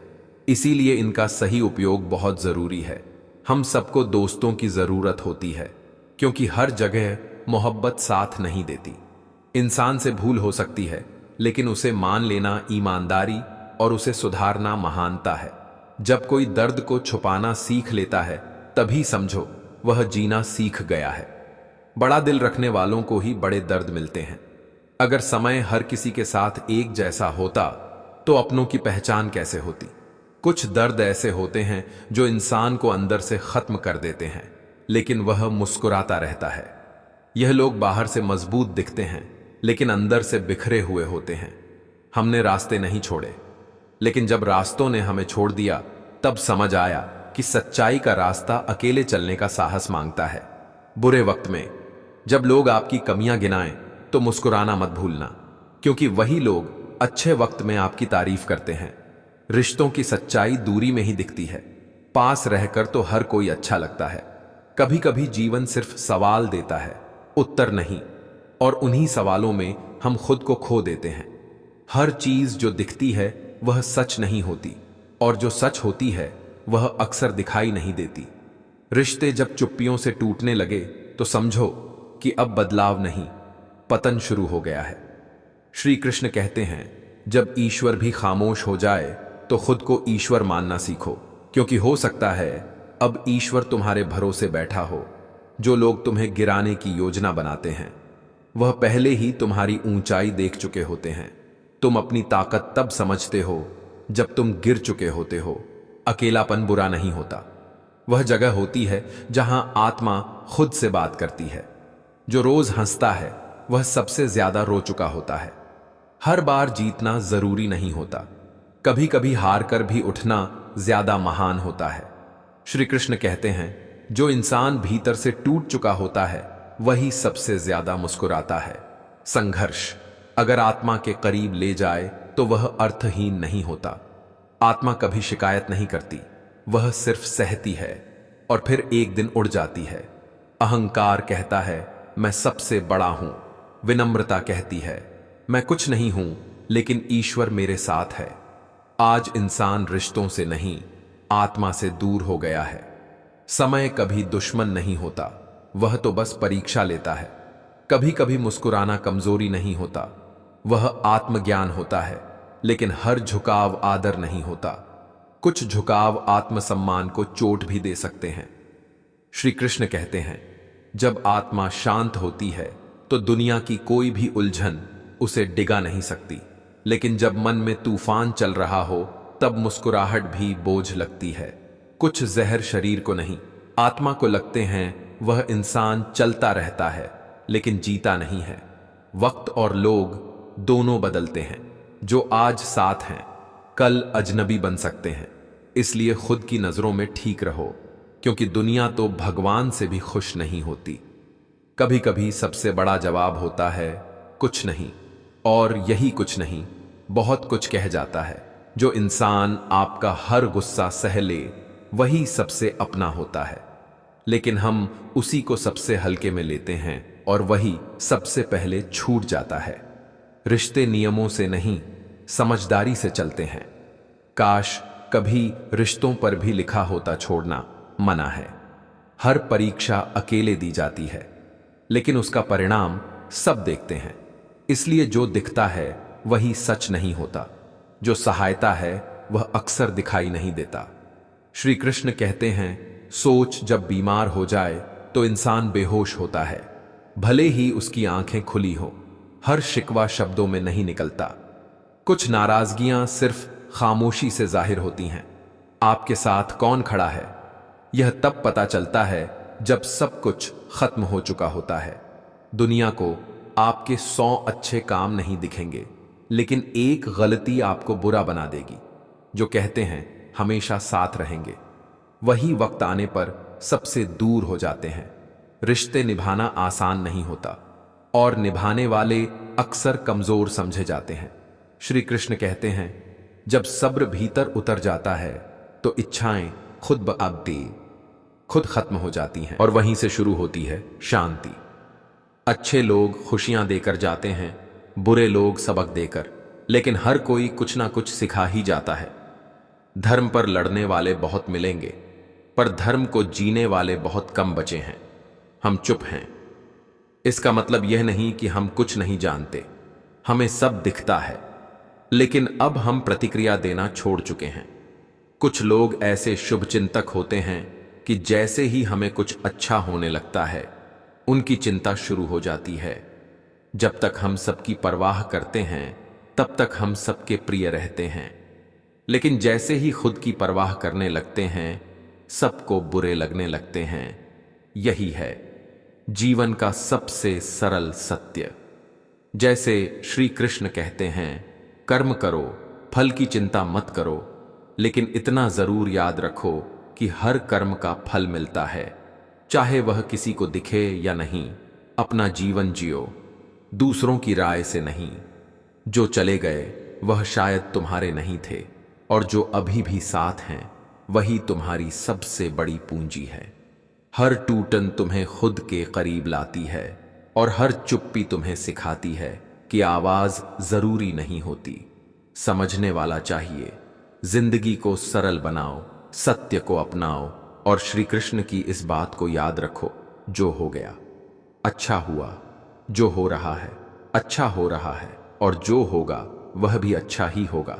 इसीलिए इनका सही उपयोग बहुत जरूरी है। हम सबको दोस्तों की जरूरत होती है, क्योंकि हर जगह मोहब्बत साथ नहीं देती। इंसान से भूल हो सकती है, लेकिन उसे मान लेना ईमानदारी और उसे सुधारना महानता है। जब कोई दर्द को छुपाना सीख लेता है तभी समझो वह जीना सीख गया है। बड़ा दिल रखने वालों को ही बड़े दर्द मिलते हैं। अगर समय हर किसी के साथ एक जैसा होता तो अपनों की पहचान कैसे होती। कुछ दर्द ऐसे होते हैं जो इंसान को अंदर से खत्म कर देते हैं, लेकिन वह मुस्कुराता रहता है। यह लोग बाहर से मजबूत दिखते हैं, लेकिन अंदर से बिखरे हुए होते हैं। हमने रास्ते नहीं छोड़े, लेकिन जब रास्तों ने हमें छोड़ दिया तब समझ आया कि सच्चाई का रास्ता अकेले चलने का साहस मांगता है। बुरे वक्त में जब लोग आपकी कमियां गिनाएं तो मुस्कुराना मत भूलना, क्योंकि वही लोग अच्छे वक्त में आपकी तारीफ करते हैं। रिश्तों की सच्चाई दूरी में ही दिखती है, पास रहकर तो हर कोई अच्छा लगता है। कभी कभी जीवन सिर्फ सवाल देता है, उत्तर नहीं, और उन्हीं सवालों में हम खुद को खो देते हैं। हर चीज जो दिखती है वह सच नहीं होती, और जो सच होती है वह अक्सर दिखाई नहीं देती। रिश्ते जब चुप्पियों से टूटने लगे तो समझो कि अब बदलाव नहीं, पतन शुरू हो गया है। श्री कृष्ण कहते हैं जब ईश्वर भी खामोश हो जाए तो खुद को ईश्वर मानना सीखो, क्योंकि हो सकता है अब ईश्वर तुम्हारे भरोसे बैठा हो। जो लोग तुम्हें गिराने की योजना बनाते हैं वह पहले ही तुम्हारी ऊंचाई देख चुके होते हैं। तुम अपनी ताकत तब समझते हो जब तुम गिर चुके होते हो। अकेलापन बुरा नहीं होता, वह जगह होती है जहां आत्मा खुद से बात करती है। जो रोज हंसता है वह सबसे ज्यादा रो चुका होता है। हर बार जीतना जरूरी नहीं होता, कभी कभी हार कर भी उठना ज्यादा महान होता है। श्री कृष्ण कहते हैं, जो इंसान भीतर से टूट चुका होता है वही सबसे ज्यादा मुस्कुराता है। संघर्ष अगर आत्मा के करीब ले जाए तो वह अर्थहीन नहीं होता। आत्मा कभी शिकायत नहीं करती, वह सिर्फ सहती है और फिर एक दिन उड़ जाती है। अहंकार कहता है मैं सबसे बड़ा हूं, विनम्रता कहती है मैं कुछ नहीं हूं लेकिन ईश्वर मेरे साथ है। आज इंसान रिश्तों से नहीं, आत्मा से दूर हो गया है। समय कभी दुश्मन नहीं होता, वह तो बस परीक्षा लेता है। कभी कभी मुस्कुराना कमजोरी नहीं होता, वह आत्मज्ञान होता है। लेकिन हर झुकाव आदर नहीं होता, कुछ झुकाव आत्मसम्मान को चोट भी दे सकते हैं। श्री कृष्ण कहते हैं, जब आत्मा शांत होती है तो दुनिया की कोई भी उलझन उसे डिगा नहीं सकती। लेकिन जब मन में तूफान चल रहा हो तब मुस्कुराहट भी बोझ लगती है। कुछ जहर शरीर को नहीं, आत्मा को लगते हैं। वह इंसान चलता रहता है लेकिन जीता नहीं है। वक्त और लोग दोनों बदलते हैं, जो आज साथ हैं कल अजनबी बन सकते हैं। इसलिए खुद की नजरों में ठीक रहो, क्योंकि दुनिया तो भगवान से भी खुश नहीं होती। कभी कभी सबसे बड़ा जवाब होता है कुछ नहीं, और यही कुछ नहीं बहुत कुछ कह जाता है। जो इंसान आपका हर गुस्सा सह ले वही सबसे अपना होता है, लेकिन हम उसी को सबसे हल्के में लेते हैं और वही सबसे पहले छूट जाता है। रिश्ते नियमों से नहीं, समझदारी से चलते हैं। काश कभी रिश्तों पर भी लिखा होता छोड़ना मना है। हर परीक्षा अकेले दी जाती है, लेकिन उसका परिणाम सब देखते हैं। इसलिए जो दिखता है वही सच नहीं होता, जो सहायता है वह अक्सर दिखाई नहीं देता। श्री कृष्ण कहते हैं, सोच जब बीमार हो जाए तो इंसान बेहोश होता है, भले ही उसकी आंखें खुली हो। हर शिकवा शब्दों में नहीं निकलता, कुछ नाराजगियां सिर्फ खामोशी से जाहिर होती हैं। आपके साथ कौन खड़ा है यह तब पता चलता है जब सब कुछ खत्म हो चुका होता है। दुनिया को आपके 100 अच्छे काम नहीं दिखेंगे, लेकिन एक गलती आपको बुरा बना देगी। जो कहते हैं हमेशा साथ रहेंगे, वही वक्त आने पर सबसे दूर हो जाते हैं। रिश्ते निभाना आसान नहीं होता, और निभाने वाले अक्सर कमजोर समझे जाते हैं। श्री कृष्ण कहते हैं, जब सब्र भीतर उतर जाता है तो इच्छाएं खुद ब खुद खत्म हो जाती हैं, और वहीं से शुरू होती है शांति। अच्छे लोग खुशियां देकर जाते हैं, बुरे लोग सबक देकर, लेकिन हर कोई कुछ ना कुछ सिखा ही जाता है। धर्म पर लड़ने वाले बहुत मिलेंगे, पर धर्म को जीने वाले बहुत कम बचे हैं। हम चुप हैं, इसका मतलब यह नहीं कि हम कुछ नहीं जानते। हमें सब दिखता है, लेकिन अब हम प्रतिक्रिया देना छोड़ चुके हैं। कुछ लोग ऐसे शुभचिंतक होते हैं कि जैसे ही हमें कुछ अच्छा होने लगता है उनकी चिंता शुरू हो जाती है। जब तक हम सबकी परवाह करते हैं तब तक हम सबके प्रिय रहते हैं, लेकिन जैसे ही खुद की परवाह करने लगते हैं सबको बुरे लगने लगते हैं। यही है जीवन का सबसे सरल सत्य। जैसे श्री कृष्ण कहते हैं, कर्म करो, फल की चिंता मत करो, लेकिन इतना जरूर याद रखो कि हर कर्म का फल मिलता है, चाहे वह किसी को दिखे या नहीं। अपना जीवन जियो, दूसरों की राय से नहीं। जो चले गए वह शायद तुम्हारे नहीं थे, और जो अभी भी साथ हैं वही तुम्हारी सबसे बड़ी पूंजी है। हर टूटन तुम्हें खुद के करीब लाती है, और हर चुप्पी तुम्हें सिखाती है कि आवाज जरूरी नहीं होती। समझने वाला चाहिए। जिंदगी को सरल बनाओ, सत्य को अपनाओ, और श्री कृष्ण की इस बात को याद रखो, जो हो गया अच्छा हुआ, जो हो रहा है अच्छा हो रहा है, और जो होगा वह भी अच्छा ही होगा।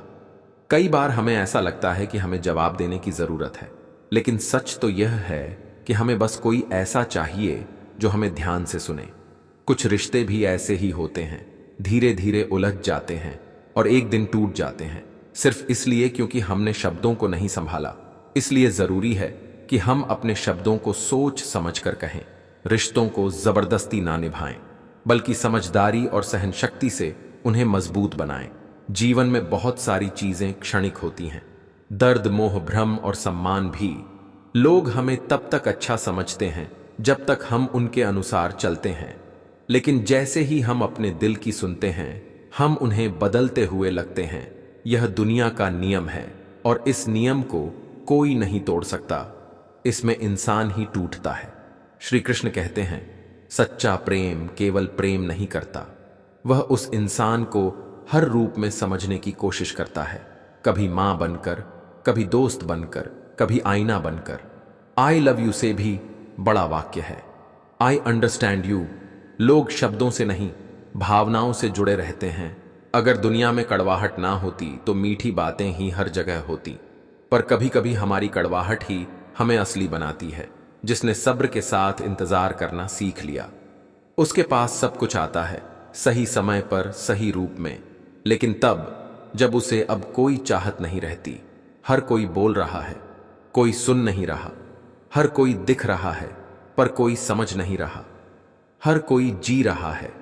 कई बार हमें ऐसा लगता है कि हमें जवाब देने की जरूरत है, लेकिन सच तो यह है कि हमें बस कोई ऐसा चाहिए जो हमें ध्यान से सुने। कुछ रिश्ते भी ऐसे ही होते हैं, धीरे धीरे उलझ जाते हैं और एक दिन टूट जाते हैं, सिर्फ इसलिए क्योंकि हमने शब्दों को नहीं संभाला। इसलिए जरूरी है कि हम अपने शब्दों को सोच समझकर कहें, रिश्तों को जबरदस्ती ना निभाएं, बल्कि समझदारी और सहनशक्ति से उन्हें मजबूत बनाएं। जीवन में बहुत सारी चीजें क्षणिक होती हैं, दर्द, मोह, भ्रम और सम्मान भी। लोग हमें तब तक अच्छा समझते हैं जब तक हम उनके अनुसार चलते हैं, लेकिन जैसे ही हम अपने दिल की सुनते हैं, हम उन्हें बदलते हुए लगते हैं। यह दुनिया का नियम है और इस नियम को कोई नहीं तोड़ सकता। इसमें इंसान ही टूटता है। श्री कृष्ण कहते हैं, सच्चा प्रेम केवल प्रेम नहीं करता, वह उस इंसान को हर रूप में समझने की कोशिश करता है। कभी मां बनकर, कभी दोस्त बनकर, कभी आईना बनकर। आई लव यू से भी बड़ा वाक्य है आई अंडरस्टैंड यू। लोग शब्दों से नहीं, भावनाओं से जुड़े रहते हैं। अगर दुनिया में कड़वाहट ना होती तो मीठी बातें ही हर जगह होती, पर कभी कभी हमारी कड़वाहट ही हमें असली बनाती है। जिसने सब्र के साथ इंतजार करना सीख लिया, उसके पास सब कुछ आता है, सही समय पर, सही रूप में। लेकिन तब जब उसे अब कोई चाहत नहीं रहती। हर कोई बोल रहा है, कोई सुन नहीं रहा। हर कोई दिख रहा है, पर कोई समझ नहीं रहा। हर कोई जी रहा है,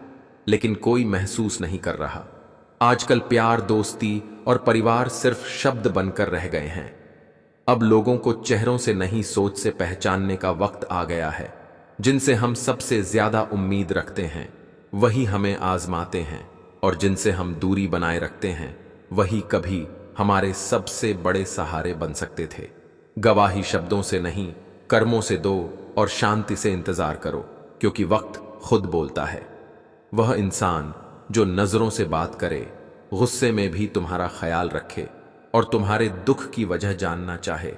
लेकिन कोई महसूस नहीं कर रहा। आजकल प्यार, दोस्ती और परिवार सिर्फ शब्द बनकर रह गए हैं। अब लोगों को चेहरों से नहीं, सोच से पहचानने का वक्त आ गया है। जिनसे हम सबसे ज्यादा उम्मीद रखते हैं वही हमें आजमाते हैं, और जिनसे हम दूरी बनाए रखते हैं वही कभी हमारे सबसे बड़े सहारे बन सकते थे। गवाही शब्दों से नहीं, कर्मों से दो और शांति से इंतजार करो, क्योंकि वक्त खुद बोलता है। वह इंसान जो नजरों से बात करे, गुस्से में भी तुम्हारा ख्याल रखे और तुम्हारे दुख की वजह जानना चाहे,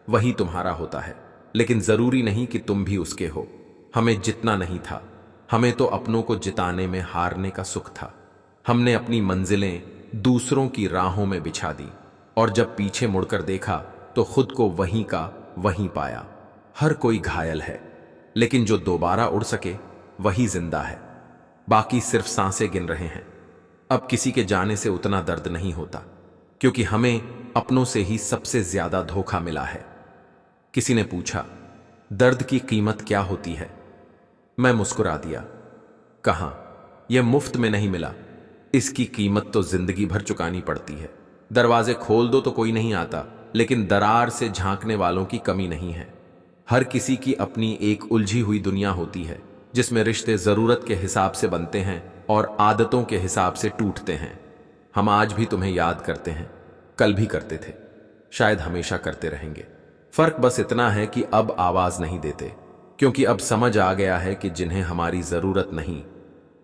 वही तुम्हारा होता है। लेकिन जरूरी नहीं कि तुम भी उसके हो। हमें जितना नहीं था, हमें तो अपनों को जिताने में हारने का सुख था। हमने अपनी मंजिलें दूसरों की राहों में बिछा दी, और जब पीछे मुड़कर देखा तो खुद को वहीं का वहीं पाया। हर कोई घायल है, लेकिन जो दोबारा उड़ सके वही जिंदा है। बाकी सिर्फ सांसें गिन रहे हैं। अब किसी के जाने से उतना दर्द नहीं होता, क्योंकि हमें अपनों से ही सबसे ज्यादा धोखा मिला है। किसी ने पूछा, दर्द की कीमत क्या होती है? मैं मुस्कुरा दिया, कहा, यह मुफ्त में नहीं मिला, इसकी कीमत तो जिंदगी भर चुकानी पड़ती है। दरवाजे खोल दो तो कोई नहीं आता, लेकिन दरार से झांकने वालों की कमी नहीं है। हर किसी की अपनी एक उलझी हुई दुनिया होती है, जिसमें रिश्ते जरूरत के हिसाब से बनते हैं और आदतों के हिसाब से टूटते हैं। हम आज भी तुम्हें याद करते हैं, कल भी करते थे, शायद हमेशा करते रहेंगे। फर्क बस इतना है कि अब आवाज नहीं देते, क्योंकि अब समझ आ गया है कि जिन्हें हमारी जरूरत नहीं,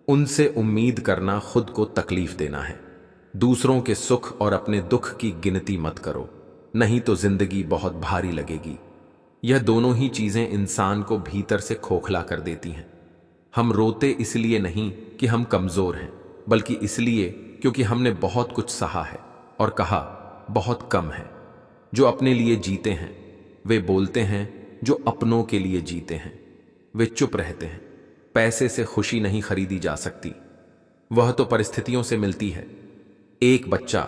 उनसे उम्मीद करना खुद को तकलीफ देना है। दूसरों के सुख और अपने दुख की गिनती मत करो, नहीं तो जिंदगी बहुत भारी लगेगी। यह दोनों ही चीजें इंसान को भीतर से खोखला कर देती हैं। हम रोते इसलिए नहीं कि हम कमजोर हैं, बल्कि इसलिए क्योंकि हमने बहुत कुछ सहा है और कहा बहुत कम है। जो अपने लिए जीते हैं वे बोलते हैं, जो अपनों के लिए जीते हैं वे चुप रहते हैं। पैसे से खुशी नहीं खरीदी जा सकती, वह तो परिस्थितियों से मिलती है। एक बच्चा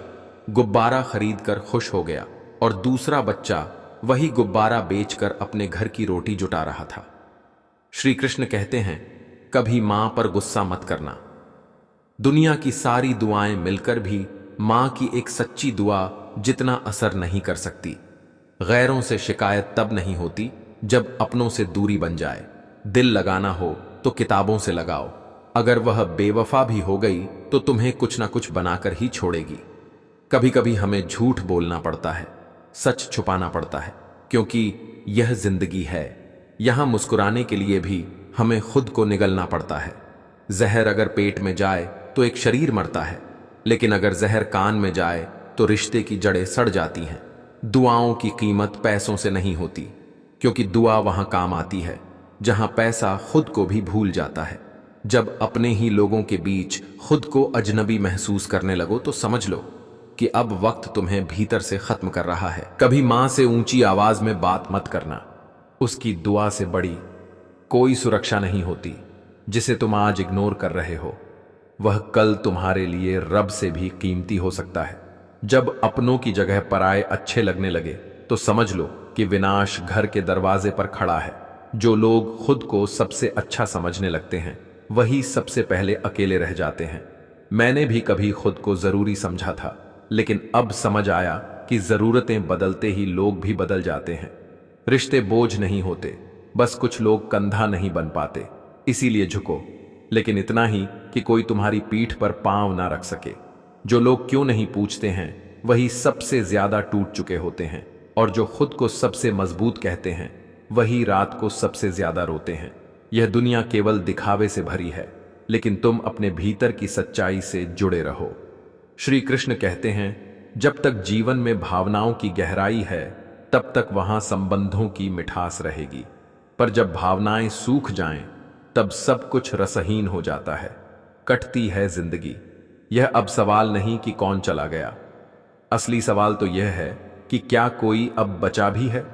गुब्बारा खरीदकर खुश हो गया और दूसरा बच्चा वही गुब्बारा बेचकर अपने घर की रोटी जुटा रहा था। श्री कृष्ण कहते हैं, कभी मां पर गुस्सा मत करना। दुनिया की सारी दुआएं मिलकर भी मां की एक सच्ची दुआ जितना असर नहीं कर सकती। गैरों से शिकायत तब नहीं होती जब अपनों से दूरी बन जाए। दिल लगाना हो तो किताबों से लगाओ, अगर वह बेवफा भी हो गई तो तुम्हें कुछ ना कुछ बनाकर ही छोड़ेगी। कभी कभी हमें झूठ बोलना पड़ता है, सच छुपाना पड़ता है, क्योंकि यह जिंदगी है। यहां मुस्कुराने के लिए भी हमें खुद को निगलना पड़ता है। जहर अगर पेट में जाए तो एक शरीर मरता है, लेकिन अगर जहर कान में जाए तो रिश्ते की जड़ें सड़ जाती हैं। दुआओं की कीमत पैसों से नहीं होती, क्योंकि दुआ वहां काम आती है जहां पैसा खुद को भी भूल जाता है। जब अपने ही लोगों के बीच खुद को अजनबी महसूस करने लगो तो समझ लो कि अब वक्त तुम्हें भीतर से खत्म कर रहा है। कभी मां से ऊंची आवाज में बात मत करना, उसकी दुआ से बड़ी कोई सुरक्षा नहीं होती। जिसे तुम आज इग्नोर कर रहे हो वह कल तुम्हारे लिए रब से भी कीमती हो सकता है। जब अपनों की जगह पराये अच्छे लगने लगे तो समझ लो कि विनाश घर के दरवाजे पर खड़ा है। जो लोग खुद को सबसे अच्छा समझने लगते हैं वही सबसे पहले अकेले रह जाते हैं। मैंने भी कभी खुद को जरूरी समझा था, लेकिन अब समझ आया कि जरूरतें बदलते ही लोग भी बदल जाते हैं। रिश्ते बोझ नहीं होते, बस कुछ लोग कंधा नहीं बन पाते, इसीलिए झुको, लेकिन इतना ही कि कोई तुम्हारी पीठ पर पांव ना रख सके। जो लोग क्यों नहीं पूछते हैं वही सबसे ज्यादा टूट चुके होते हैं, और जो खुद को सबसे मजबूत कहते हैं वही रात को सबसे ज्यादा रोते हैं। यह दुनिया केवल दिखावे से भरी है, लेकिन तुम अपने भीतर की सच्चाई से जुड़े रहो। श्री कृष्ण कहते हैं, जब तक जीवन में भावनाओं की गहराई है तब तक वहां संबंधों की मिठास रहेगी, पर जब भावनाएं सूख जाएं तब सब कुछ रसहीन हो जाता है। कटती है जिंदगी। यह अब सवाल नहीं कि कौन चला गया, असली सवाल तो यह है कि क्या कोई अब बचा भी है।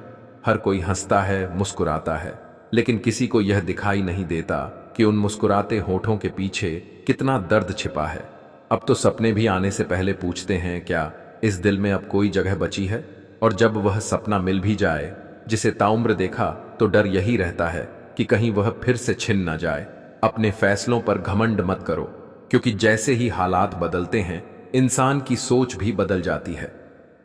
हर कोई हंसता है, मुस्कुराता है, लेकिन किसी को यह दिखाई नहीं देता कि उन मुस्कुराते होठों के पीछे कितना दर्द छिपा है। अब तो सपने भी आने से पहले पूछते हैं, क्या इस दिल में अब कोई जगह बची है। और जब वह सपना मिल भी जाए जिसे ताउम्र देखा, तो डर यही रहता है कि कहीं वह फिर से छिन ना जाए। अपने फैसलों पर घमंड मत करो, क्योंकि जैसे ही हालात बदलते हैं इंसान की सोच भी बदल जाती है।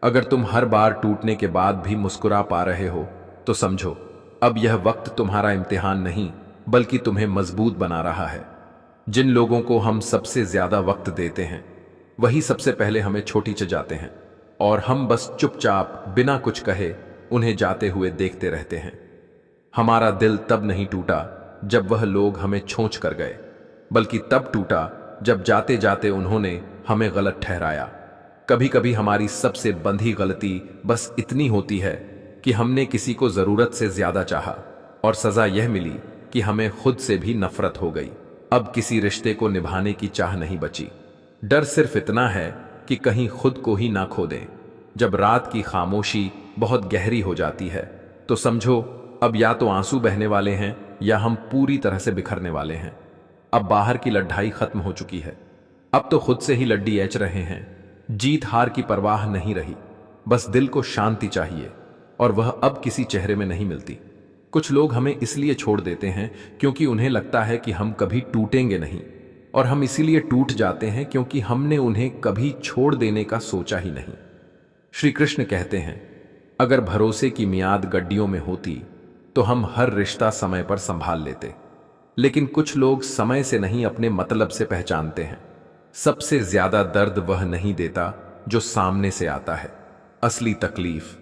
अगर तुम हर बार टूटने के बाद भी मुस्कुरा पा रहे हो तो समझो अब यह वक्त तुम्हारा इम्तिहान नहीं बल्कि तुम्हें मजबूत बना रहा है। जिन लोगों को हम सबसे ज्यादा वक्त देते हैं वही सबसे पहले हमें छोटी च जाते हैं, और हम बस चुपचाप बिना कुछ कहे उन्हें जाते हुए देखते रहते हैं। हमारा दिल तब नहीं टूटा जब वह लोग हमें छोंच कर गए, बल्कि तब टूटा जब जाते जाते उन्होंने हमें गलत ठहराया। कभी कभी हमारी सबसे बंधी गलती बस इतनी होती है कि हमने किसी को जरूरत से ज्यादा चाहा, और सजा यह मिली कि हमें खुद से भी नफरत हो गई। अब किसी रिश्ते को निभाने की चाह नहीं बची। डर सिर्फ इतना है कि कहीं खुद को ही ना खो दें। जब रात की खामोशी बहुत गहरी हो जाती है तो समझो अब या तो आंसू बहने वाले हैं या हम पूरी तरह से बिखरने वाले हैं। अब बाहर की लड़ाई खत्म हो चुकी है, अब तो खुद से ही लड्डी ऐच रहे हैं। जीत हार की परवाह नहीं रही, बस दिल को शांति चाहिए, और वह अब किसी चेहरे में नहीं मिलती। कुछ लोग हमें इसलिए छोड़ देते हैं क्योंकि उन्हें लगता है कि हम कभी टूटेंगे नहीं, और हम इसीलिए टूट जाते हैं क्योंकि हमने उन्हें कभी छोड़ देने का सोचा ही नहीं। श्री कृष्ण कहते हैं, अगर भरोसे की मियाद गड्डियों में होती तो हम हर रिश्ता समय पर संभाल लेते, लेकिन कुछ लोग समय से नहीं अपने मतलब से पहचानते हैं। सबसे ज्यादा दर्द वह नहीं देता जो सामने से आता है, असली तकलीफ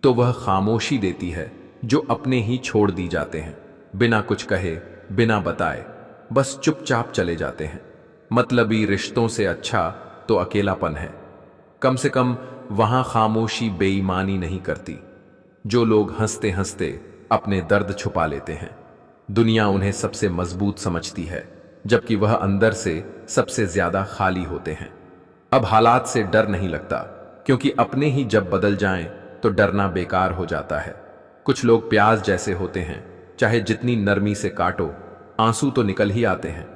तो वह खामोशी देती है जो अपने ही छोड़ दी जाते हैं। बिना कुछ कहे, बिना बताए, बस चुपचाप चले जाते हैं। मतलबी रिश्तों से अच्छा तो अकेलापन है। कम से कम वहां खामोशी बेईमानी नहीं करती। जो लोग हंसते हंसते अपने दर्द छुपा लेते हैं, दुनिया उन्हें सबसे मजबूत समझती है, जबकि वह अंदर से सबसे ज्यादा खाली होते हैं। अब हालात से डर नहीं लगता, क्योंकि अपने ही जब बदल जाएं तो डरना बेकार हो जाता है। कुछ लोग प्याज जैसे होते हैं, चाहे जितनी नरमी से काटो आंसू तो निकल ही आते हैं।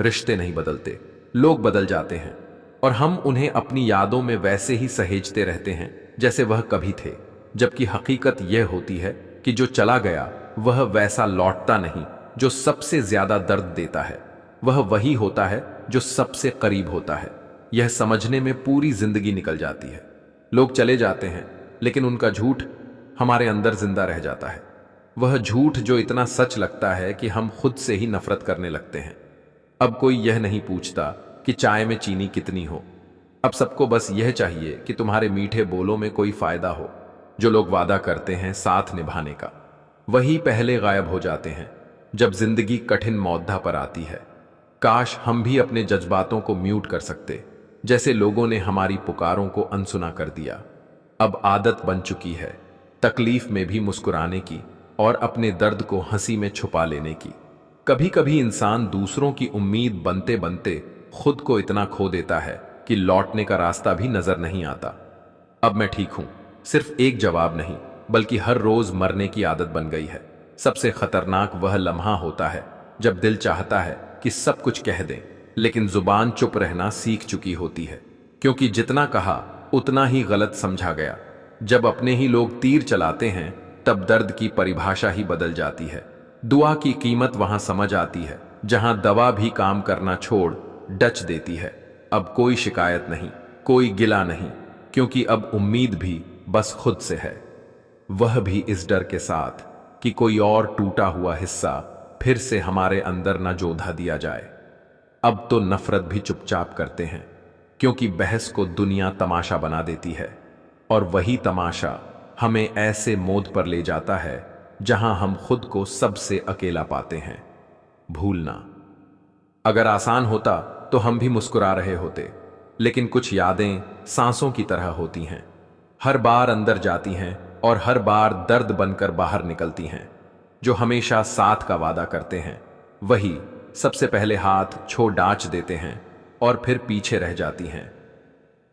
रिश्ते नहीं बदलते, लोग बदल जाते हैं, और हम उन्हें अपनी यादों में वैसे ही सहेजते रहते हैं जैसे वह कभी थे। जबकि हकीकत यह होती है कि जो चला गया वह वैसा लौटता नहीं जो सबसे ज्यादा दर्द देता है। वह वही होता है जो सबसे करीब होता है। यह समझने में पूरी जिंदगी निकल जाती है। लोग चले जाते हैं, लेकिन उनका झूठ हमारे अंदर जिंदा रह जाता है। वह झूठ जो इतना सच लगता है कि हम खुद से ही नफरत करने लगते हैं। अब कोई यह नहीं पूछता कि चाय में चीनी कितनी हो। अब सबको बस यह चाहिए कि तुम्हारे मीठे बोलों में कोई फायदा हो। जो लोग वादा करते हैं साथ निभाने का, वही पहले गायब हो जाते हैं जब जिंदगी कठिन मौद्धा पर आती है। काश हम भी अपने जज्बातों को म्यूट कर सकते, जैसे लोगों ने हमारी पुकारों को अनसुना कर दिया। अब आदत बन चुकी है तकलीफ में भी मुस्कुराने की और अपने दर्द को हंसी में छुपा लेने की। कभी कभी इंसान दूसरों की उम्मीद बनते बनते खुद को इतना खो देता है कि लौटने का रास्ता भी नजर नहीं आता। अब मैं ठीक हूं सिर्फ एक जवाब नहीं, बल्कि हर रोज मरने की आदत बन गई है। सबसे खतरनाक वह लम्हा होता है जब दिल चाहता है कि सब कुछ कह दें, लेकिन जुबान चुप रहना सीख चुकी होती है, क्योंकि जितना कहा उतना ही गलत समझा गया। जब अपने ही लोग तीर चलाते हैं तब दर्द की परिभाषा ही बदल जाती है। दुआ की कीमत वहां समझ आती है जहां दवा भी काम करना छोड़ डच देती है। अब कोई शिकायत नहीं, कोई गिला नहीं, क्योंकि अब उम्मीद भी बस खुद से है। वह भी इस डर के साथ कि कोई और टूटा हुआ हिस्सा फिर से हमारे अंदर न जोधा दिया जाए। अब तो नफरत भी चुपचाप करते हैं, क्योंकि बहस को दुनिया तमाशा बना देती है, और वही तमाशा हमें ऐसे मोद पर ले जाता है जहां हम खुद को सबसे अकेला पाते हैं। भूलना अगर आसान होता तो हम भी मुस्कुरा रहे होते, लेकिन कुछ यादें सांसों की तरह होती हैं, हर बार अंदर जाती हैं और हर बार दर्द बनकर बाहर निकलती हैं। जो हमेशा साथ का वादा करते हैं वही सबसे पहले हाथ छोड़ डांच देते हैं और फिर पीछे रह जाती हैं।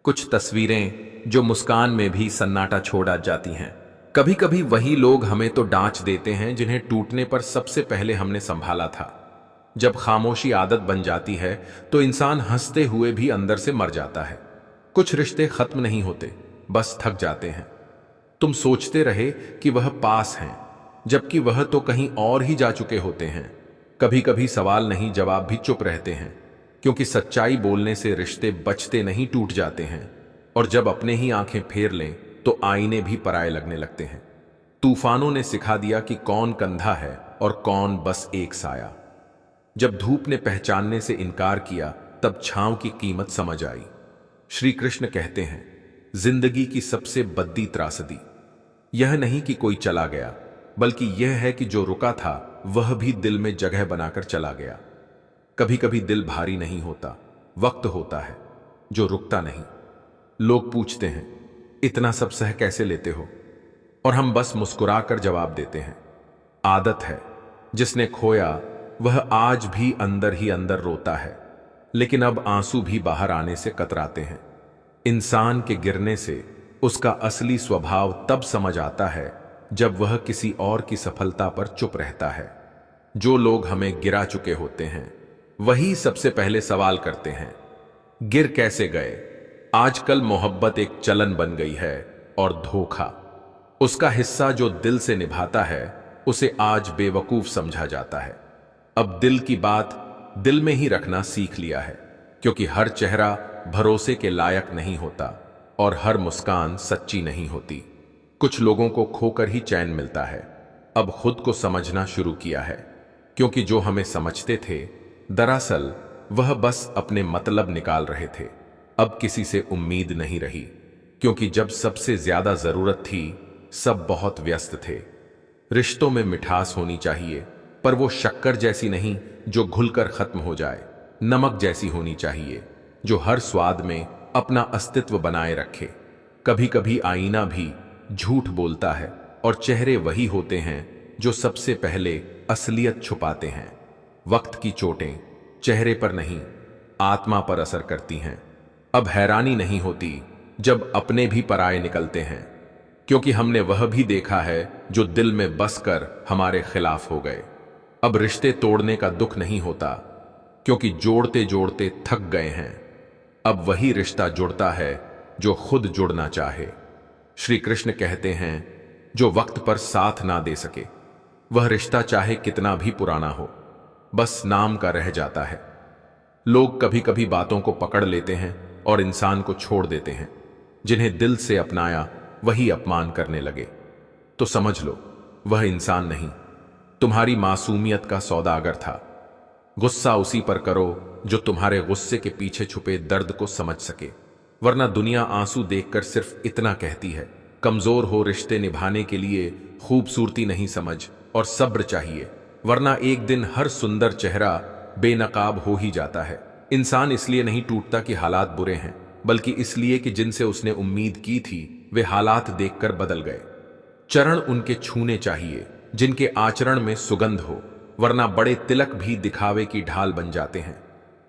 कुछ तस्वीरें जो मुस्कान में भी सन्नाटा छोड़ आ जाती हैं। कभी कभी वही लोग हमें तो डांच देते हैं जिन्हें टूटने पर सबसे पहले हमने संभाला था। जब खामोशी आदत बन जाती है तो इंसान हंसते हुए भी अंदर से मर जाता है। कुछ रिश्ते खत्म नहीं होते, बस थक जाते हैं। तुम सोचते रहे कि वह पास हैं, जबकि वह तो कहीं और ही जा चुके होते हैं। कभी कभी सवाल नहीं जवाब भी चुप रहते हैं, क्योंकि सच्चाई बोलने से रिश्ते बचते नहीं, टूट जाते हैं। और जब अपने ही आंखें फेर लें तो आईने भी पराये लगने लगते हैं। तूफानों ने सिखा दिया कि कौन कंधा है और कौन बस एक साया। जब धूप ने पहचानने से इनकार किया तब छांव की कीमत समझ आई। श्री कृष्ण कहते हैं, जिंदगी की सबसे बद्दी त्रासदी यह नहीं कि कोई चला गया, बल्कि यह है कि जो रुका था वह भी दिल में जगह बनाकर चला गया। कभी कभी दिल भारी नहीं होता, वक्त होता है जो रुकता नहीं। लोग पूछते हैं, इतना सब सह कैसे लेते हो? और हम बस मुस्कुराकर जवाब देते हैं, आदत है। जिसने खोया वह आज भी अंदर ही अंदर रोता है, लेकिन अब आंसू भी बाहर आने से कतराते हैं। इंसान के गिरने से उसका असली स्वभाव तब समझ आता है जब वह किसी और की सफलता पर चुप रहता है। जो लोग हमें गिरा चुके होते हैं वही सबसे पहले सवाल करते हैं, गिर कैसे गए? आजकल मोहब्बत एक चलन बन गई है, और धोखा उसका हिस्सा जो दिल से निभाता है उसे आज बेवकूफ समझा जाता है। अब दिल की बात दिल में ही रखना सीख लिया है, क्योंकि हर चेहरा भरोसे के लायक नहीं होता और हर मुस्कान सच्ची नहीं होती। कुछ लोगों को खोकर ही चैन मिलता है। अब खुद को समझना शुरू किया है, क्योंकि जो हमें समझते थे दरअसल वह बस अपने मतलब निकाल रहे थे। अब किसी से उम्मीद नहीं रही, क्योंकि जब सबसे ज्यादा जरूरत थी सब बहुत व्यस्त थे। रिश्तों में मिठास होनी चाहिए, पर वो शक्कर जैसी नहीं जो घुलकर खत्म हो जाए। नमक जैसी होनी चाहिए जो हर स्वाद में अपना अस्तित्व बनाए रखे। कभी कभी आईना भी झूठ बोलता है, और चेहरे वही होते हैं जो सबसे पहले असलियत छुपाते हैं। वक्त की चोटें चेहरे पर नहीं, आत्मा पर असर करती हैं। अब हैरानी नहीं होती जब अपने भी पराये निकलते हैं, क्योंकि हमने वह भी देखा है जो दिल में बसकर हमारे खिलाफ हो गए। अब रिश्ते तोड़ने का दुख नहीं होता, क्योंकि जोड़ते जोड़ते थक गए हैं। अब वही रिश्ता जुड़ता है जो खुद जुड़ना चाहे। श्री कृष्ण कहते हैं, जो वक्त पर साथ ना दे सके वह रिश्ता चाहे कितना भी पुराना हो, बस नाम का रह जाता है। लोग कभी कभी बातों को पकड़ लेते हैं और इंसान को छोड़ देते हैं। जिन्हें दिल से अपनाया वही अपमान करने लगे, तो समझ लो वह इंसान नहीं, तुम्हारी मासूमियत का सौदागर था। गुस्सा उसी पर करो जो तुम्हारे गुस्से के पीछे छुपे दर्द को समझ सके, वरना दुनिया आंसू देखकर सिर्फ इतना कहती है, कमजोर हो रिश्ते निभाने के लिए खूबसूरती नहीं समझ और सब्र चाहिए, वरना एक दिन हर सुंदर चेहरा बेनकाब हो ही जाता है। इंसान इसलिए नहीं टूटता कि हालात बुरे हैं, बल्कि इसलिए कि जिनसे उसने उम्मीद की थी वे हालात देखकर बदल गए। चरण उनके छूने चाहिए जिनके आचरण में सुगंध हो, वरना बड़े तिलक भी दिखावे की ढाल बन जाते हैं।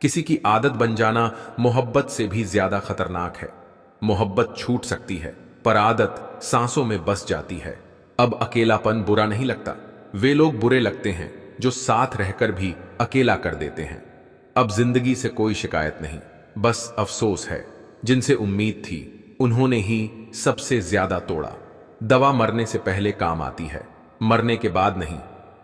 किसी की आदत बन जाना मोहब्बत से भी ज्यादा खतरनाक है। मोहब्बत छूट सकती है, पर आदत सांसों में बस जाती है। अब अकेलापन बुरा नहीं लगता, वे लोग बुरे लगते हैं जो साथ रहकर भी अकेला कर देते हैं। अब जिंदगी से कोई शिकायत नहीं, बस अफसोस है। जिनसे उम्मीद थी उन्होंने ही सबसे ज्यादा तोड़ा। दवा मरने से पहले काम आती है, मरने के बाद नहीं।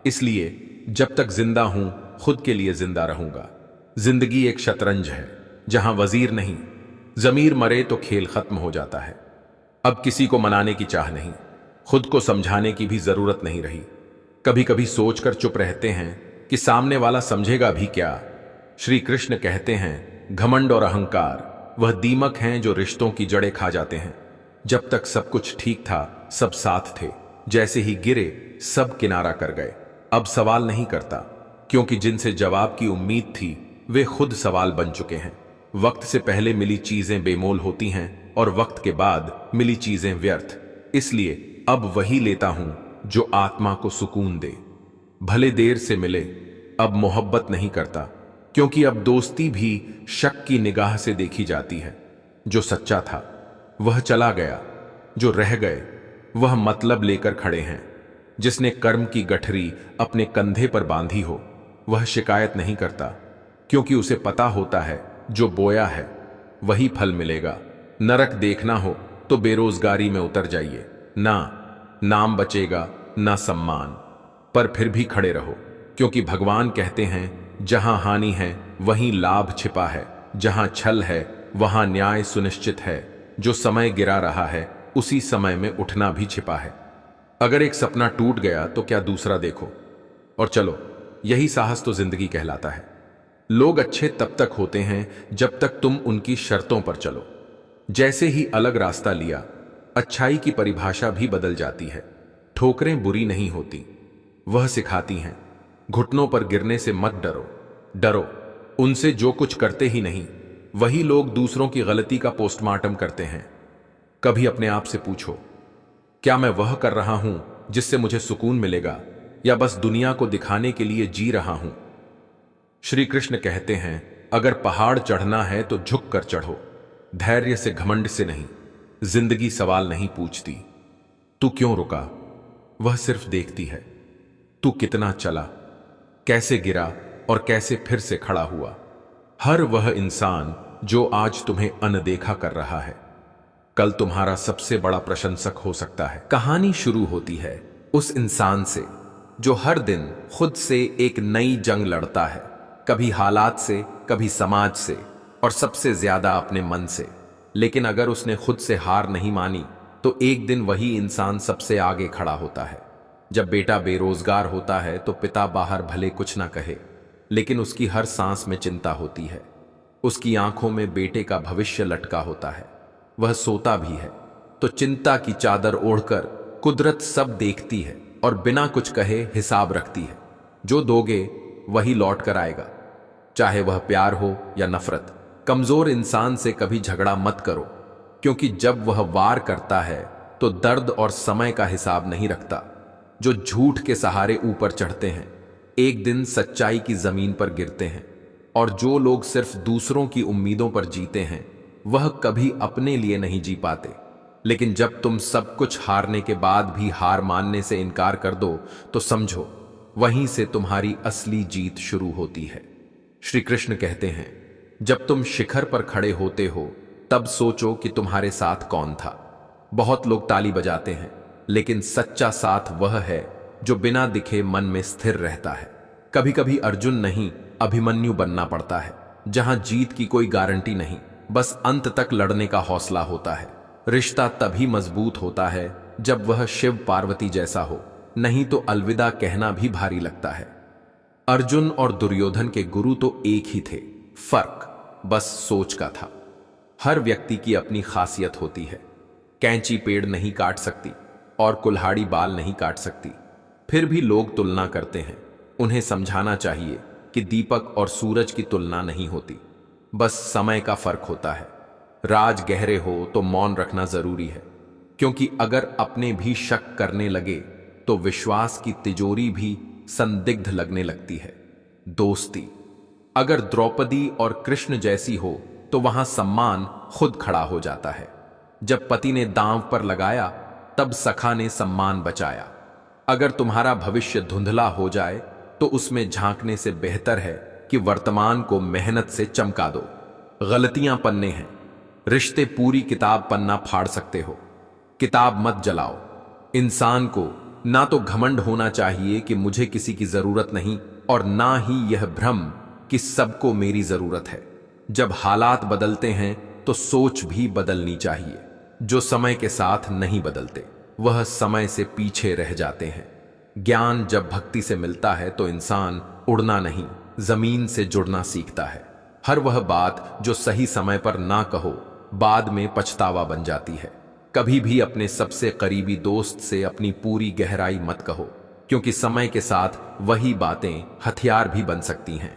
इसलिए जब तक जिंदा हूं खुद के लिए जिंदा रहूंगा। जिंदगी एक शतरंज है, जहां वजीर नहीं, जमीर मरे तो खेल खत्म हो जाता है। अब किसी को मनाने की चाह नहीं, खुद को समझाने की भी जरूरत नहीं रही। कभी कभी सोचकर चुप रहते हैं कि सामने वाला समझेगा भी क्या। श्री कृष्ण कहते हैं, घमंड और अहंकार वह दीमक हैं जो रिश्तों की जड़ें खा जाते हैं। जब तक सब कुछ ठीक था, सब साथ थे, जैसे ही गिरे सब किनारा कर गए। अब सवाल नहीं करता, क्योंकि जिनसे जवाब की उम्मीद थी वे खुद सवाल बन चुके हैं। वक्त से पहले मिली चीजें बेमोल होती हैं और वक्त के बाद मिली चीजें व्यर्थ। इसलिए अब वही लेता हूं जो आत्मा को सुकून दे। भले देर से मिले, अब मोहब्बत नहीं करता, क्योंकि अब दोस्ती भी शक की निगाह से देखी जाती है। जो सच्चा था वह चला गया, जो रह गए वह मतलब लेकर खड़े हैं। जिसने कर्म की गठरी अपने कंधे पर बांधी हो वह शिकायत नहीं करता, क्योंकि उसे पता होता है जो बोया है वही फल मिलेगा। नरक देखना हो तो बेरोजगारी में उतर जाइए, ना नाम बचेगा ना सम्मान, पर फिर भी खड़े रहो, क्योंकि भगवान कहते हैं जहां हानि है वहीं लाभ छिपा है, जहां छल है वहां न्याय सुनिश्चित है। जो समय गिरा रहा है उसी समय में उठना भी छिपा है। अगर एक सपना टूट गया तो क्या दूसरा देखो और चलो, यही साहस तो जिंदगी कहलाता है। लोग अच्छे तब तक होते हैं जब तक तुम उनकी शर्तों पर चलो। जैसे ही अलग रास्ता लिया, अच्छाई की परिभाषा भी बदल जाती है। ठोकरें बुरी नहीं होती, वह सिखाती हैं। घुटनों पर गिरने से मत डरो, डरो उनसे जो कुछ करते ही नहीं। वही लोग दूसरों की गलती का पोस्टमार्टम करते हैं। कभी अपने आप से पूछो, क्या मैं वह कर रहा हूं जिससे मुझे सुकून मिलेगा, या बस दुनिया को दिखाने के लिए जी रहा हूं। श्री कृष्ण कहते हैं, अगर पहाड़ चढ़ना है तो झुक कर चढ़ो, धैर्य से, घमंड से नहीं। जिंदगी सवाल नहीं पूछती, तू क्यों रुका, वह सिर्फ देखती है। तू कितना चला, कैसे गिरा और कैसे फिर से खड़ा हुआ। हर वह इंसान जो आज तुम्हें अनदेखा कर रहा है, कल तुम्हारा सबसे बड़ा प्रशंसक हो सकता है। कहानी शुरू होती है उस इंसान से जो हर दिन खुद से एक नई जंग लड़ता है, कभी हालात से, कभी समाज से, और सबसे ज्यादा अपने मन से। लेकिन अगर उसने खुद से हार नहीं मानी तो एक दिन वही इंसान सबसे आगे खड़ा होता है। जब बेटा बेरोजगार होता है तो पिता बाहर भले कुछ ना कहे, लेकिन उसकी हर सांस में चिंता होती है। उसकी आंखों में बेटे का भविष्य लटका होता है। वह सोता भी है तो चिंता की चादर ओढ़कर कुदरत सब देखती है और बिना कुछ कहे हिसाब रखती है। जो दोगे वही लौट कर आएगा, चाहे वह प्यार हो या नफरत। कमजोर इंसान से कभी झगड़ा मत करो, क्योंकि जब वह वार करता है तो दर्द और समय का हिसाब नहीं रखता। जो झूठ के सहारे ऊपर चढ़ते हैं एक दिन सच्चाई की जमीन पर गिरते हैं, और जो लोग सिर्फ दूसरों की उम्मीदों पर जीते हैं वह कभी अपने लिए नहीं जी पाते। लेकिन जब तुम सब कुछ हारने के बाद भी हार मानने से इनकार कर दो तो समझो वहीं से तुम्हारी असली जीत शुरू होती है। श्री कृष्ण कहते हैं, जब तुम शिखर पर खड़े होते हो तब सोचो कि तुम्हारे साथ कौन था। बहुत लोग ताली बजाते हैं, लेकिन सच्चा साथ वह है जो बिना दिखे मन में स्थिर रहता है। कभी कभी अर्जुन नहीं, अभिमन्यु बनना पड़ता है, जहां जीत की कोई गारंटी नहीं, बस अंत तक लड़ने का हौसला होता है। रिश्ता तभी मजबूत होता है जब वह शिव पार्वती जैसा हो, नहीं तो अलविदा कहना भी भारी लगता है। अर्जुन और दुर्योधन के गुरु तो एक ही थे, फर्क बस सोच का था। हर व्यक्ति की अपनी खासियत होती है। कैंची पेड़ नहीं काट सकती और कुल्हाड़ी बाल नहीं काट सकती, फिर भी लोग तुलना करते हैं। उन्हें समझाना चाहिए कि दीपक और सूरज की तुलना नहीं होती, बस समय का फर्क होता है। राज गहरे हो तो मौन रखना जरूरी है, क्योंकि अगर अपने भी शक करने लगे तो विश्वास की तिजोरी भी संदिग्ध लगने लगती है। दोस्ती अगर द्रौपदी और कृष्ण जैसी हो तो वहां सम्मान खुद खड़ा हो जाता है। जब पति ने दांव पर लगाया तब सखा ने सम्मान बचाया। अगर तुम्हारा भविष्य धुंधला हो जाए तो उसमें झांकने से बेहतर है कि वर्तमान को मेहनत से चमका दो। गलतियां पन्ने हैं, रिश्ते पूरी किताब पन्ना फाड़ सकते हो। किताब मत जलाओ। इंसान को ना तो घमंड होना चाहिए कि मुझे किसी की जरूरत नहीं, और ना ही यह भ्रम कि सबको मेरी जरूरत है। जब हालात बदलते हैं तो सोच भी बदलनी चाहिए। जो समय के साथ नहीं बदलते वह समय से पीछे रह जाते हैं। ज्ञान जब भक्ति से मिलता है तो इंसान उड़ना नहीं, जमीन से जुड़ना सीखता है। हर वह बात जो सही समय पर ना कहो बाद में पछतावा बन जाती है। कभी भी अपने सबसे करीबी दोस्त से अपनी पूरी गहराई मत कहो, क्योंकि समय के साथ वही बातें हथियार भी बन सकती हैं।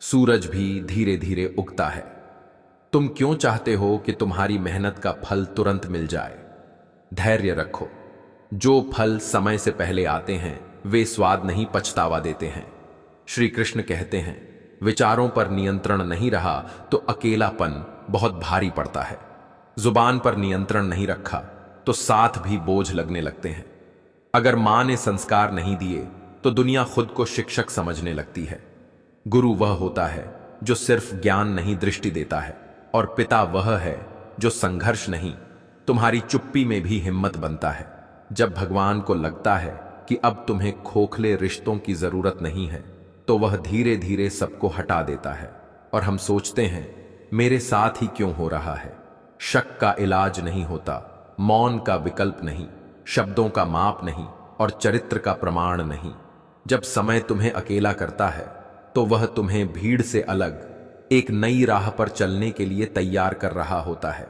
सूरज भी धीरे धीरे उगता है। तुम क्यों चाहते हो कि तुम्हारी मेहनत का फल तुरंत मिल जाए? धैर्य रखो। जो फल समय से पहले आते हैं वे स्वाद नहीं, पछतावा देते हैं। श्री कृष्ण कहते हैं, विचारों पर नियंत्रण नहीं रहा तो अकेलापन बहुत भारी पड़ता है। जुबान पर नियंत्रण नहीं रखा तो साथ भी बोझ लगने लगते हैं। अगर मां ने संस्कार नहीं दिए तो दुनिया खुद को शिक्षक समझने लगती है। गुरु वह होता है जो सिर्फ ज्ञान नहीं, दृष्टि देता है, और पिता वह है जो संघर्ष नहीं, तुम्हारी चुप्पी में भी हिम्मत बनता है। जब भगवान को लगता है कि अब तुम्हें खोखले रिश्तों की जरूरत नहीं है तो वह धीरे धीरे सबको हटा देता है, और हम सोचते हैं मेरे साथ ही क्यों हो रहा है। शक का इलाज नहीं होता, मौन का विकल्प नहीं, शब्दों का माप नहीं, और चरित्र का प्रमाण नहीं। जब समय तुम्हें अकेला करता है तो वह तुम्हें भीड़ से अलग एक नई राह पर चलने के लिए तैयार कर रहा होता है।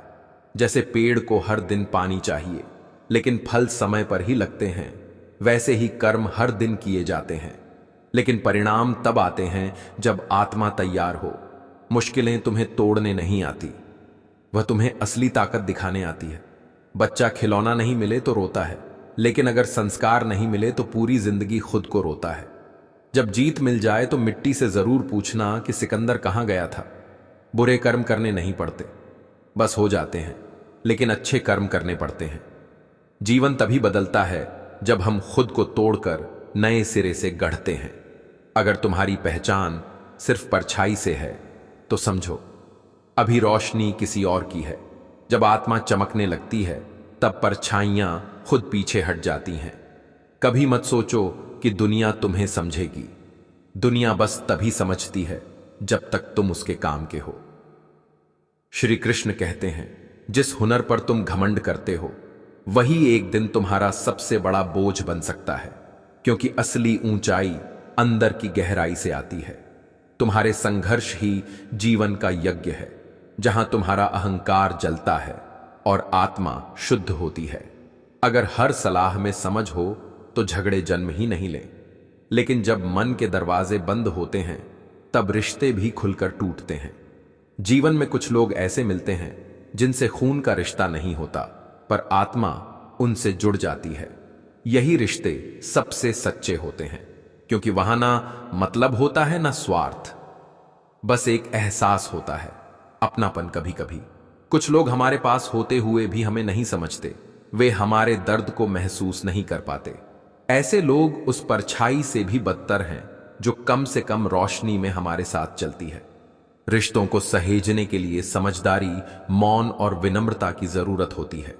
जैसे पेड़ को हर दिन पानी चाहिए लेकिन फल समय पर ही लगते हैं, वैसे ही कर्म हर दिन किए जाते हैं लेकिन परिणाम तब आते हैं जब आत्मा तैयार हो। मुश्किलें तुम्हें तोड़ने नहीं आती, वह तुम्हें असली ताकत दिखाने आती है। बच्चा खिलौना नहीं मिले तो रोता है, लेकिन अगर संस्कार नहीं मिले तो पूरी जिंदगी खुद को रोता है। जब जीत मिल जाए तो मिट्टी से जरूर पूछना कि सिकंदर कहां गया था। बुरे कर्म करने नहीं पड़ते, बस हो जाते हैं, लेकिन अच्छे कर्म करने पड़ते हैं। जीवन तभी बदलता है जब हम खुद को तोड़कर नए सिरे से गढ़ते हैं। अगर तुम्हारी पहचान सिर्फ परछाई से है तो समझो अभी रोशनी किसी और की है। जब आत्मा चमकने लगती है तब परछाइयां खुद पीछे हट जाती हैं। कभी मत सोचो कि दुनिया तुम्हें समझेगी। दुनिया बस तभी समझती है जब तक तुम उसके काम के हो। श्री कृष्ण कहते हैं, जिस हुनर पर तुम घमंड करते हो वही एक दिन तुम्हारा सबसे बड़ा बोझ बन सकता है, क्योंकि असली ऊंचाई अंदर की गहराई से आती है। तुम्हारे संघर्ष ही जीवन का यज्ञ है, जहां तुम्हारा अहंकार जलता है और आत्मा शुद्ध होती है। अगर हर सलाह में समझ हो तो झगड़े जन्म ही नहीं लें, लेकिन जब मन के दरवाजे बंद होते हैं तब रिश्ते भी खुलकर टूटते हैं। जीवन में कुछ लोग ऐसे मिलते हैं जिनसे खून का रिश्ता नहीं होता, पर आत्मा उनसे जुड़ जाती है। यही रिश्ते सबसे सच्चे होते हैं, क्योंकि वहां ना मतलब होता है ना स्वार्थ, बस एक एहसास होता है, अपनापन। कभी कभी कुछ लोग हमारे पास होते हुए भी हमें नहीं समझते, वे हमारे दर्द को महसूस नहीं कर पाते। ऐसे लोग उस परछाई से भी बदतर हैं जो कम से कम रोशनी में हमारे साथ चलती है। रिश्तों को सहेजने के लिए समझदारी, मौन और विनम्रता की जरूरत होती है।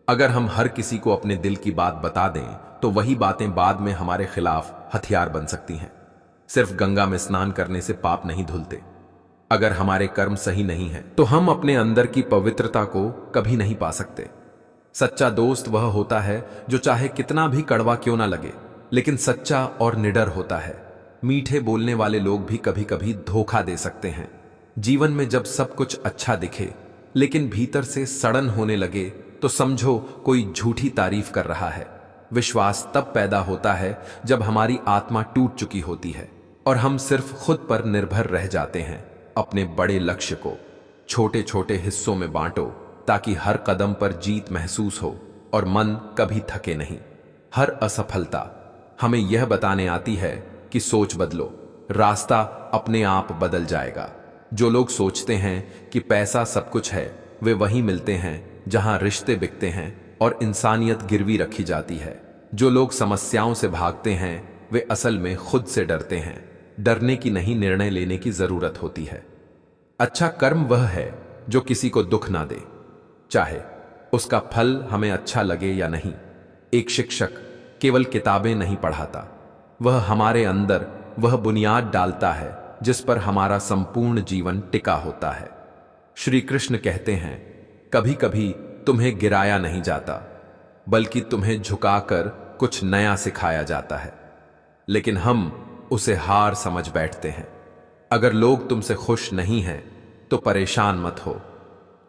अगर हम हर किसी को अपने दिल की बात बता दें तो वही बातें बाद में हमारे खिलाफ हथियार बन सकती हैं। सिर्फ गंगा में स्नान करने से पाप नहीं धुलते। अगर हमारे कर्म सही नहीं है तो हम अपने अंदर की पवित्रता को कभी नहीं पा सकते। सच्चा दोस्त वह होता है जो चाहे कितना भी कड़वा क्यों ना लगे, लेकिन सच्चा और निडर होता है। मीठे बोलने वाले लोग भी कभी कभी धोखा दे सकते हैं। जीवन में जब सब कुछ अच्छा दिखे लेकिन भीतर से सड़न होने लगे तो समझो कोई झूठी तारीफ कर रहा है। विश्वास तब पैदा होता है जब हमारी आत्मा टूट चुकी होती है और हम सिर्फ खुद पर निर्भर रह जाते हैं। अपने बड़े लक्ष्य को छोटे छोटे हिस्सों में बांटो ताकि हर कदम पर जीत महसूस हो और मन कभी थके नहीं। हर असफलता हमें यह बताने आती है कि सोच बदलो, रास्ता अपने आप बदल जाएगा। जो लोग सोचते हैं कि पैसा सब कुछ है, वे वहीं मिलते हैं जहां रिश्ते बिकते हैं और इंसानियत गिरवी रखी जाती है। जो लोग समस्याओं से भागते हैं वे असल में खुद से डरते हैं। डरने की नहीं, निर्णय लेने की जरूरत होती है। अच्छा कर्म वह है जो किसी को दुख ना दे, चाहे उसका फल हमें अच्छा लगे या नहीं। एक शिक्षक केवल किताबें नहीं पढ़ाता, वह हमारे अंदर वह बुनियाद डालता है जिस पर हमारा संपूर्ण जीवन टिका होता है। श्री कृष्ण कहते हैं, कभी कभी तुम्हें गिराया नहीं जाता, बल्कि तुम्हें झुकाकर कुछ नया सिखाया जाता है, लेकिन हम उसे हार समझ बैठते हैं। अगर लोग तुमसे खुश नहीं हैं तो परेशान मत हो।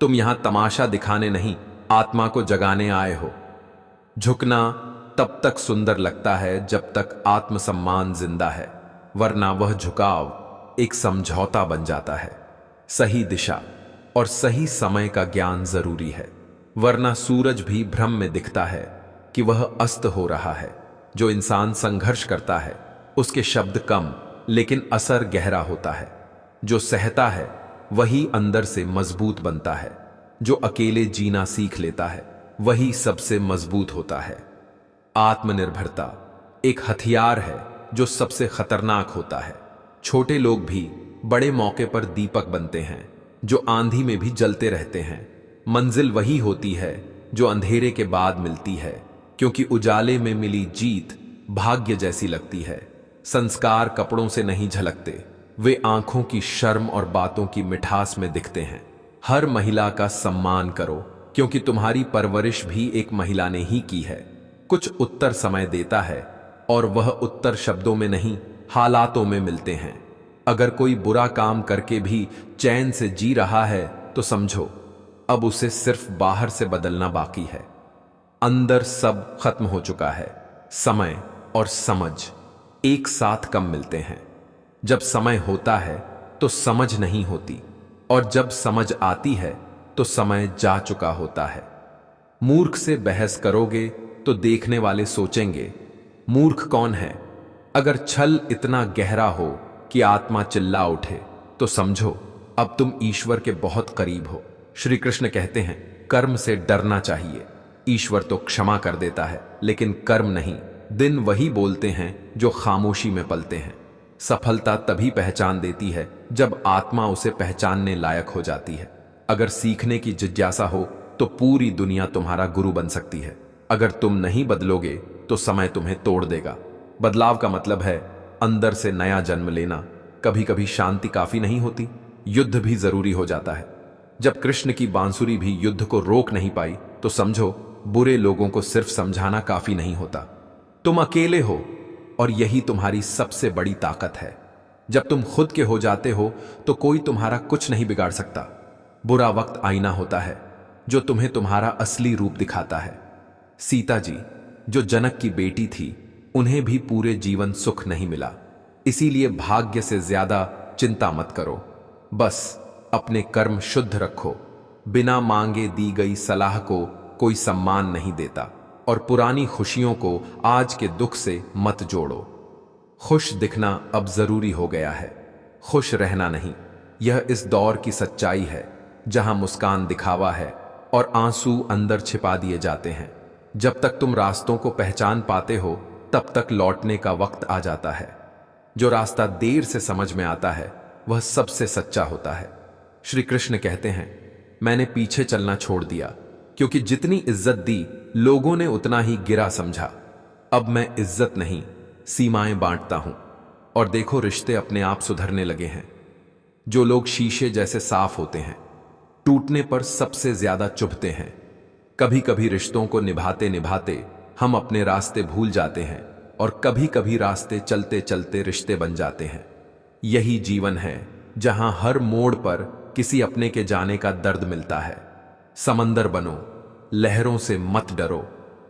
तुम यहां तमाशा दिखाने नहीं, आत्मा को जगाने आए हो। झुकना तब तक सुंदर लगता है जब तक आत्मसम्मान जिंदा है, वरना वह झुकाव एक समझौता बन जाता है। सही दिशा और सही समय का ज्ञान जरूरी है, वरना सूरज भी भ्रम में दिखता है कि वह अस्त हो रहा है। जो इंसान संघर्ष करता है उसके शब्द कम लेकिन असर गहरा होता है। जो सहता है वही अंदर से मजबूत बनता है। जो अकेले जीना सीख लेता है वही सबसे मजबूत होता है। आत्मनिर्भरता एक हथियार है जो सबसे खतरनाक होता है। छोटे लोग भी बड़े मौके पर दीपक बनते हैं, जो आंधी में भी जलते रहते हैं। मंजिल वही होती है जो अंधेरे के बाद मिलती है, क्योंकि उजाले में मिली जीत भाग्य जैसी लगती है। संस्कार कपड़ों से नहीं झलकते, वे आंखों की शर्म और बातों की मिठास में दिखते हैं। हर महिला का सम्मान करो, क्योंकि तुम्हारी परवरिश भी एक महिला ने ही की है। कुछ उत्तर समय देता है और वह उत्तर शब्दों में नहीं, हालातों में मिलते हैं। अगर कोई बुरा काम करके भी चैन से जी रहा है तो समझो अब उसे सिर्फ बाहर से बदलना बाकी है। अंदर सब खत्म हो चुका है। समय और समझ एक साथ कम मिलते हैं। जब समय होता है तो समझ नहीं होती, और जब समझ आती है तो समय जा चुका होता है। मूर्ख से बहस करोगे तो देखने वाले सोचेंगे, मूर्ख कौन है? अगर छल इतना गहरा हो कि आत्मा चिल्ला उठे तो समझो अब तुम ईश्वर के बहुत करीब हो। श्री कृष्ण कहते हैं, कर्म से डरना चाहिए। ईश्वर तो क्षमा कर देता है, लेकिन कर्म नहीं। दिन वही बोलते हैं जो खामोशी में पलते हैं। सफलता तभी पहचान देती है जब आत्मा उसे पहचानने लायक हो जाती है। अगर सीखने की जिज्ञासा हो तो पूरी दुनिया तुम्हारा गुरु बन सकती है। अगर तुम नहीं बदलोगे तो समय तुम्हें तोड़ देगा। बदलाव का मतलब है अंदर से नया जन्म लेना। कभी कभी शांति काफी नहीं होती, युद्ध भी जरूरी हो जाता है। जब कृष्ण की बांसुरी भी युद्ध को रोक नहीं पाई तो समझो बुरे लोगों को सिर्फ समझाना काफी नहीं होता। तुम अकेले हो और यही तुम्हारी सबसे बड़ी ताकत है। जब तुम खुद के हो जाते हो तो कोई तुम्हारा कुछ नहीं बिगाड़ सकता। बुरा वक्त आईना होता है जो तुम्हें तुम्हारा असली रूप दिखाता है। सीता जी जो जनक की बेटी थी, उन्हें भी पूरे जीवन सुख नहीं मिला। इसीलिए भाग्य से ज्यादा चिंता मत करो, बस अपने कर्म शुद्ध रखो। बिना मांगे दी गई सलाह को कोई सम्मान नहीं देता, और पुरानी खुशियों को आज के दुख से मत जोड़ो। खुश दिखना अब जरूरी हो गया है, खुश रहना नहीं। यह इस दौर की सच्चाई है जहां मुस्कान दिखावा है और आंसू अंदर छिपा दिए जाते हैं। जब तक तुम रास्तों को पहचान पाते हो तब तक लौटने का वक्त आ जाता है। जो रास्ता देर से समझ में आता है वह सबसे सच्चा होता है। श्री कृष्ण कहते हैं, मैंने पीछे चलना छोड़ दिया, क्योंकि जितनी इज्जत दी लोगों ने उतना ही गिरा समझा। अब मैं इज्जत नहीं, सीमाएं बांटता हूं, और देखो रिश्ते अपने आप सुधरने लगे हैं। जो लोग शीशे जैसे साफ होते हैं, टूटने पर सबसे ज्यादा चुभते हैं। कभी कभी रिश्तों को निभाते निभाते हम अपने रास्ते भूल जाते हैं, और कभी कभी रास्ते चलते चलते रिश्ते बन जाते हैं। यही जीवन है जहां हर मोड़ पर किसी अपने के जाने का दर्द मिलता है। समंदर बनो, लहरों से मत डरो।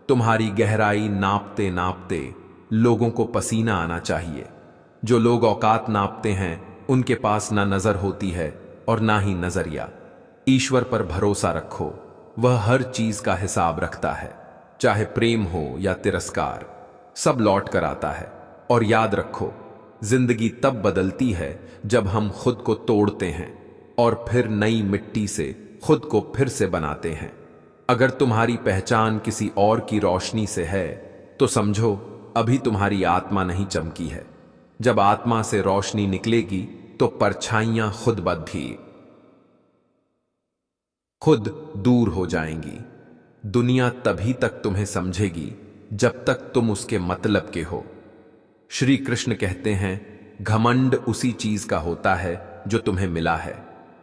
तुम्हारी गहराई नापते नापते लोगों को पसीना आना चाहिए। जो लोग औकात नापते हैं उनके पास ना नजर होती है और ना ही नजरिया। ईश्वर पर भरोसा रखो, वह हर चीज का हिसाब रखता है। चाहे प्रेम हो या तिरस्कार, सब लौट कर आता है। और याद रखो, जिंदगी तब बदलती है जब हम खुद को तोड़ते हैं और फिर नई मिट्टी से खुद को फिर से बनाते हैं। अगर तुम्हारी पहचान किसी और की रोशनी से है तो समझो अभी तुम्हारी आत्मा नहीं चमकी है। जब आत्मा से रोशनी निकलेगी तो परछाइयां खुद ब खुद दूर हो जाएंगी। दुनिया तभी तक तुम्हें समझेगी जब तक तुम उसके मतलब के हो। श्री कृष्ण कहते हैं, घमंड उसी चीज का होता है जो तुम्हें मिला है,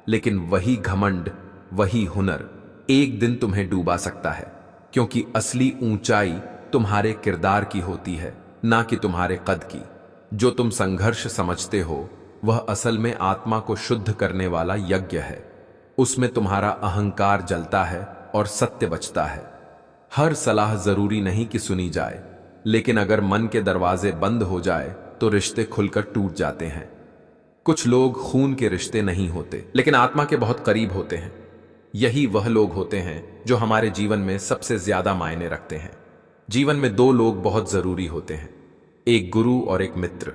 लेकिन वही घमंड, वही हुनर एक दिन तुम्हें डूबा सकता है, क्योंकि असली ऊंचाई तुम्हारे किरदार की होती है, ना कि तुम्हारे कद की। जो तुम संघर्ष समझते हो वह असल में आत्मा को शुद्ध करने वाला यज्ञ है। उसमें तुम्हारा अहंकार जलता है और सत्य बचता है। हर सलाह जरूरी नहीं कि सुनी जाए, लेकिन अगर मन के दरवाजे बंद हो जाए तो रिश्ते खुलकर टूट जाते हैं। कुछ लोग खून के रिश्ते नहीं होते, लेकिन आत्मा के बहुत करीब होते हैं। यही वह लोग होते हैं जो हमारे जीवन में सबसे ज्यादा मायने रखते हैं। जीवन में दो लोग बहुत जरूरी होते हैं, एक गुरु और एक मित्र।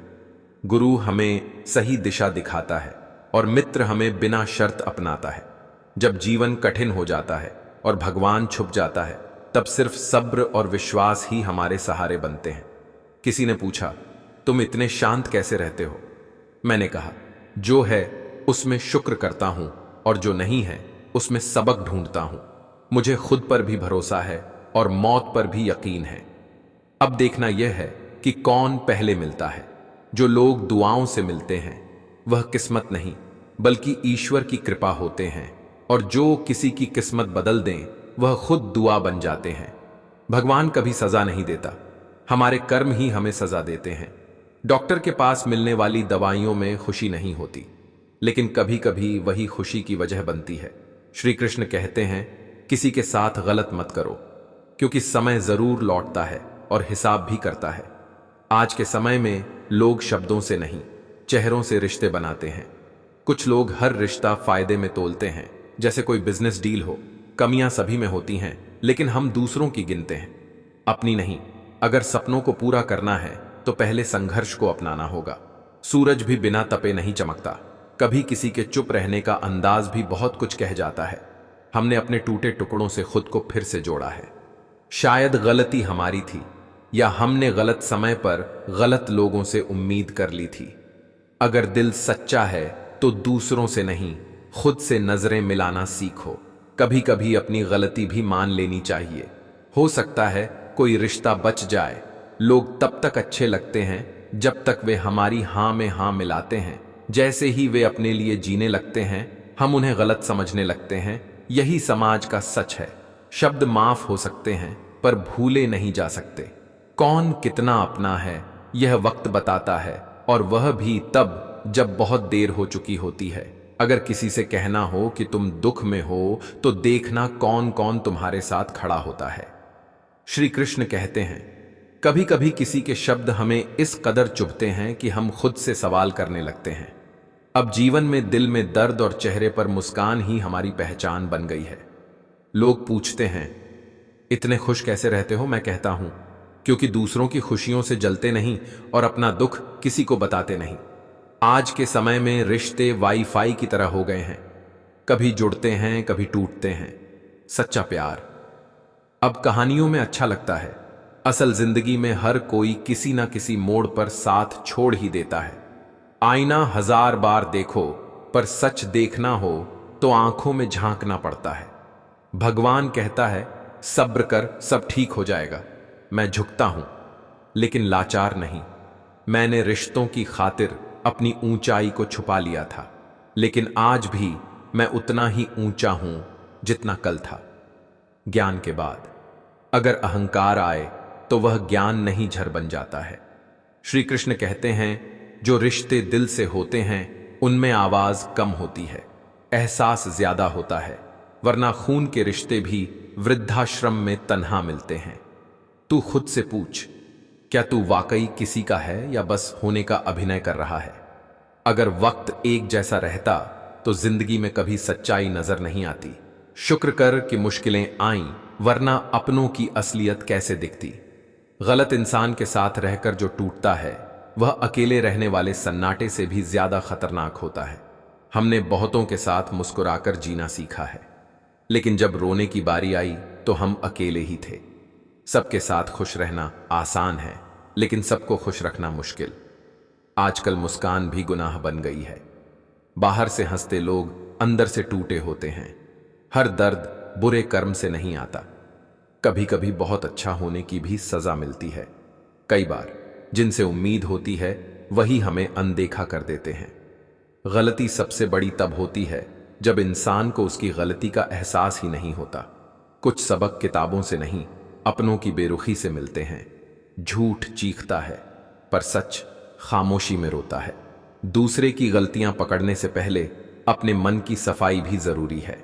गुरु हमें सही दिशा दिखाता है और मित्र हमें बिना शर्त अपनाता है। जब जीवन कठिन हो जाता है और भगवान छुप जाता है, तब सिर्फ सब्र और विश्वास ही हमारे सहारे बनते हैं। किसी ने पूछा, तुम इतने शांत कैसे रहते हो? मैंने कहा, जो है उसमें शुक्र करता हूं और जो नहीं है उसमें सबक ढूंढता हूं। मुझे खुद पर भी भरोसा है और मौत पर भी यकीन है। अब देखना यह है कि कौन पहले मिलता है। जो लोग दुआओं से मिलते हैं वह किस्मत नहीं बल्कि ईश्वर की कृपा होते हैं, और जो किसी की किस्मत बदल दें वह खुद दुआ बन जाते हैं। भगवान कभी सजा नहीं देता, हमारे कर्म ही हमें सजा देते हैं। डॉक्टर के पास मिलने वाली दवाइयों में खुशी नहीं होती, लेकिन कभी कभी वही खुशी की वजह बनती है। श्री कृष्ण कहते हैं, किसी के साथ गलत मत करो, क्योंकि समय जरूर लौटता है और हिसाब भी करता है। आज के समय में लोग शब्दों से नहीं, चेहरों से रिश्ते बनाते हैं। कुछ लोग हर रिश्ता फायदे में तोलते हैं, जैसे कोई बिजनेस डील हो। कमियां सभी में होती हैं, लेकिन हम दूसरों की गिनते हैं, अपनी नहीं। अगर सपनों को पूरा करना है तो पहले संघर्ष को अपनाना होगा। सूरज भी बिना तपे नहीं चमकता। कभी किसी के चुप रहने का अंदाज भी बहुत कुछ कह जाता है। हमने अपने टूटे टुकड़ों से खुद को फिर से जोड़ा है। शायद गलती हमारी थी, या हमने गलत समय पर गलत लोगों से उम्मीद कर ली थी। अगर दिल सच्चा है तो दूसरों से नहीं, खुद से नजरें मिलाना सीखो। कभी कभी अपनी गलती भी मान लेनी चाहिए। हो सकता है कोई रिश्ता बच जाए। लोग तब तक अच्छे लगते हैं जब तक वे हमारी हां में हां मिलाते हैं। जैसे ही वे अपने लिए जीने लगते हैं, हम उन्हें गलत समझने लगते हैं। यही समाज का सच है। शब्द माफ हो सकते हैं पर भूले नहीं जा सकते। कौन कितना अपना है यह वक्त बताता है, और वह भी तब जब बहुत देर हो चुकी होती है। अगर किसी से कहना हो कि तुम दुख में हो, तो देखना कौन कौन तुम्हारे साथ खड़ा होता है। श्री कृष्ण कहते हैं, कभी कभी किसी के शब्द हमें इस कदर चुभते हैं कि हम खुद से सवाल करने लगते हैं। अब जीवन में दिल में दर्द और चेहरे पर मुस्कान ही हमारी पहचान बन गई है। लोग पूछते हैं, इतने खुश कैसे रहते हो? मैं कहता हूं, क्योंकि दूसरों की खुशियों से जलते नहीं और अपना दुख किसी को बताते नहीं। आज के समय में रिश्ते वाईफाई की तरह हो गए हैं, कभी जुड़ते हैं कभी टूटते हैं। सच्चा प्यार अब कहानियों में अच्छा लगता है, असल जिंदगी में हर कोई किसी ना किसी मोड़ पर साथ छोड़ ही देता है। आईना 1000 बार देखो, पर सच देखना हो तो आंखों में झांकना पड़ता है। भगवान कहता है, सब्र कर, सब ठीक हो जाएगा। मैं झुकता हूं, लेकिन लाचार नहीं। मैंने रिश्तों की खातिर अपनी ऊंचाई को छुपा लिया था, लेकिन आज भी मैं उतना ही ऊंचा हूं जितना कल था। ज्ञान के बाद अगर अहंकार आए तो वह ज्ञान नहीं झर बन जाता है। श्री कृष्ण कहते हैं, जो रिश्ते दिल से होते हैं उनमें आवाज कम होती है, एहसास ज्यादा होता है, वरना खून के रिश्ते भी वृद्धाश्रम में तन्हा मिलते हैं। तू खुद से पूछ, क्या तू वाकई किसी का है या बस होने का अभिनय कर रहा है? अगर वक्त एक जैसा रहता तो जिंदगी में कभी सच्चाई नजर नहीं आती। शुक्र कर कि मुश्किलें आईं, वरना अपनों की असलियत कैसे दिखती। गलत इंसान के साथ रहकर जो टूटता है वह अकेले रहने वाले सन्नाटे से भी ज्यादा खतरनाक होता है। हमने बहुतों के साथ मुस्कुराकर जीना सीखा है, लेकिन जब रोने की बारी आई तो हम अकेले ही थे। सबके साथ खुश रहना आसान है, लेकिन सबको खुश रखना मुश्किल। आजकल मुस्कान भी गुनाह बन गई है। बाहर से हंसते लोग अंदर से टूटे होते हैं। हर दर्द बुरे कर्म से नहीं आता। कभी कभी बहुत अच्छा होने की भी सजा मिलती है। कई बार जिनसे उम्मीद होती है वही हमें अनदेखा कर देते हैं। गलती सबसे बड़ी तब होती है जब इंसान को उसकी गलती का एहसास ही नहीं होता। कुछ सबक किताबों से नहीं, अपनों की बेरुखी से मिलते हैं। झूठ चीखता है, पर सच खामोशी में रोता है। दूसरे की गलतियां पकड़ने से पहले अपने मन की सफाई भी जरूरी है।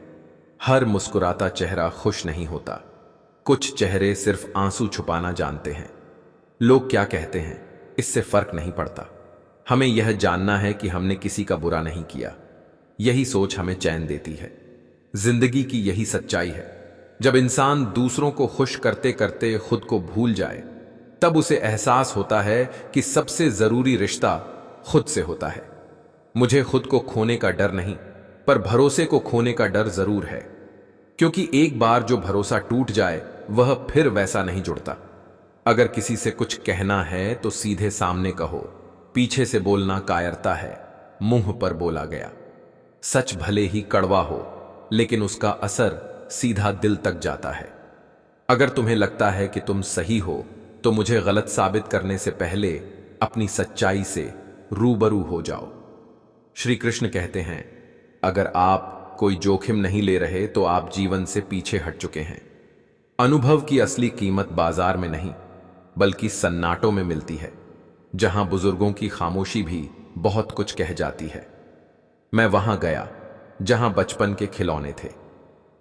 हर मुस्कुराता चेहरा खुश नहीं होता। कुछ चेहरे सिर्फ आंसू छुपाना जानते हैं। लोग क्या कहते हैं इससे फर्क नहीं पड़ता। हमें यह जानना है कि हमने किसी का बुरा नहीं किया। यही सोच हमें चैन देती है। जिंदगी की यही सच्चाई है। जब इंसान दूसरों को खुश करते करते खुद को भूल जाए, तब उसे एहसास होता है कि सबसे जरूरी रिश्ता खुद से होता है। मुझे खुद को खोने का डर नहीं, पर भरोसे को खोने का डर जरूर है। क्योंकि एक बार जो भरोसा टूट जाए वह फिर वैसा नहीं जुड़ता। अगर किसी से कुछ कहना है तो सीधे सामने कहो। पीछे से बोलना कायरता है, मुंह पर बोला गया। सच भले ही कड़वा हो, लेकिन उसका असर सीधा दिल तक जाता है। अगर तुम्हें लगता है कि तुम सही हो, तो मुझे गलत साबित करने से पहले अपनी सच्चाई से रूबरू हो जाओ। श्री कृष्ण कहते हैं, अगर आप कोई जोखिम नहीं ले रहे तो आप जीवन से पीछे हट चुके हैं। अनुभव की असली कीमत बाजार में नहीं, बल्कि सन्नाटों में मिलती है, जहां बुजुर्गों की खामोशी भी बहुत कुछ कह जाती है। मैं वहां गया जहां बचपन के खिलौने थे,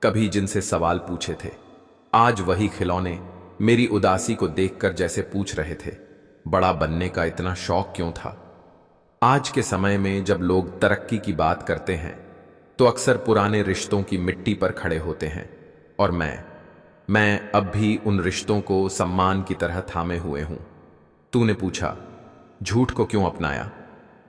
कभी जिनसे सवाल पूछे थे। आज वही खिलौने मेरी उदासी को देखकर जैसे पूछ रहे थे, बड़ा बनने का इतना शौक क्यों था। आज के समय में जब लोग तरक्की की बात करते हैं, तो अक्सर पुराने रिश्तों की मिट्टी पर खड़े होते हैं। और मैं अब भी उन रिश्तों को सम्मान की तरह थामे हुए हूं। तूने पूछा, झूठ को क्यों अपनाया?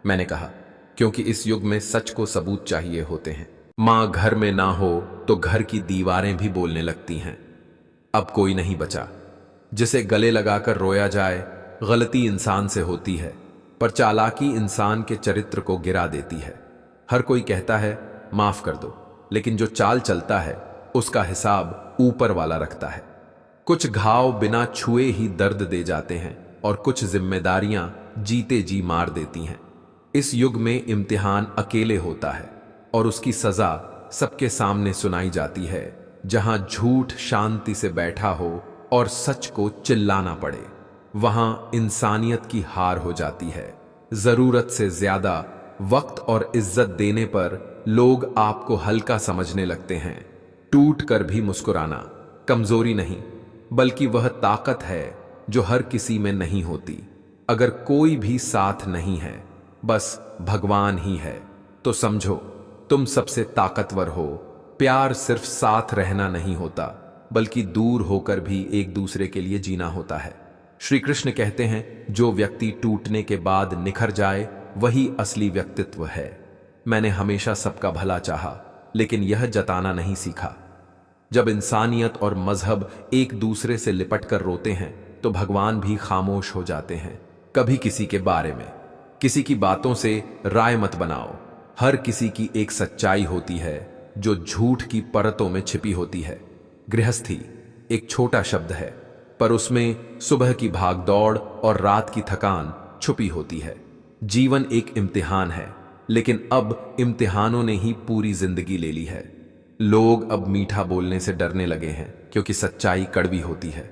मैंने कहा, क्योंकि इस युग में सच को सबूत चाहिए होते हैं। मां घर में ना हो तो घर की दीवारें भी बोलने लगती हैं। अब कोई नहीं बचा जिसे गले लगाकर रोया जाए। गलती इंसान से होती है, पर चालाकी इंसान के चरित्र को गिरा देती है। हर कोई कहता है माफ कर दो, लेकिन जो चाल चलता है उसका हिसाब ऊपर वाला रखता है। कुछ घाव बिना छुए ही दर्द दे जाते हैं, और कुछ जिम्मेदारियां जीते जी मार देती हैं। इस युग में इम्तिहान अकेले होता है, और उसकी सजा सबके सामने सुनाई जाती है। जहां झूठ शांति से बैठा हो और सच को चिल्लाना पड़े, वहां इंसानियत की हार हो जाती है। जरूरत से ज्यादा वक्त और इज्जत देने पर लोग आपको हल्का समझने लगते हैं। टूट कर भी मुस्कुराना कमजोरी नहीं, बल्कि वह ताकत है जो हर किसी में नहीं होती। अगर कोई भी साथ नहीं है, बस भगवान ही है, तो समझो तुम सबसे ताकतवर हो। प्यार सिर्फ साथ रहना नहीं होता, बल्कि दूर होकर भी एक दूसरे के लिए जीना होता है। श्री कृष्ण कहते हैं, जो व्यक्ति टूटने के बाद निखर जाए वही असली व्यक्तित्व है। मैंने हमेशा सबका भला चाहा, लेकिन यह जताना नहीं सीखा। जब इंसानियत और मजहब एक दूसरे से लिपट कर रोते हैं, तो भगवान भी खामोश हो जाते हैं। कभी किसी के बारे में, किसी की बातों से राय मत बनाओ। हर किसी की एक सच्चाई होती है जो झूठ की परतों में छिपी होती है। गृहस्थी एक छोटा शब्द है, पर उसमें सुबह की भागदौड़ और रात की थकान छुपी होती है। जीवन एक इम्तिहान है, लेकिन अब इम्तिहानों ने ही पूरी जिंदगी ले ली है। लोग अब मीठा बोलने से डरने लगे हैं, क्योंकि सच्चाई कड़वी होती है।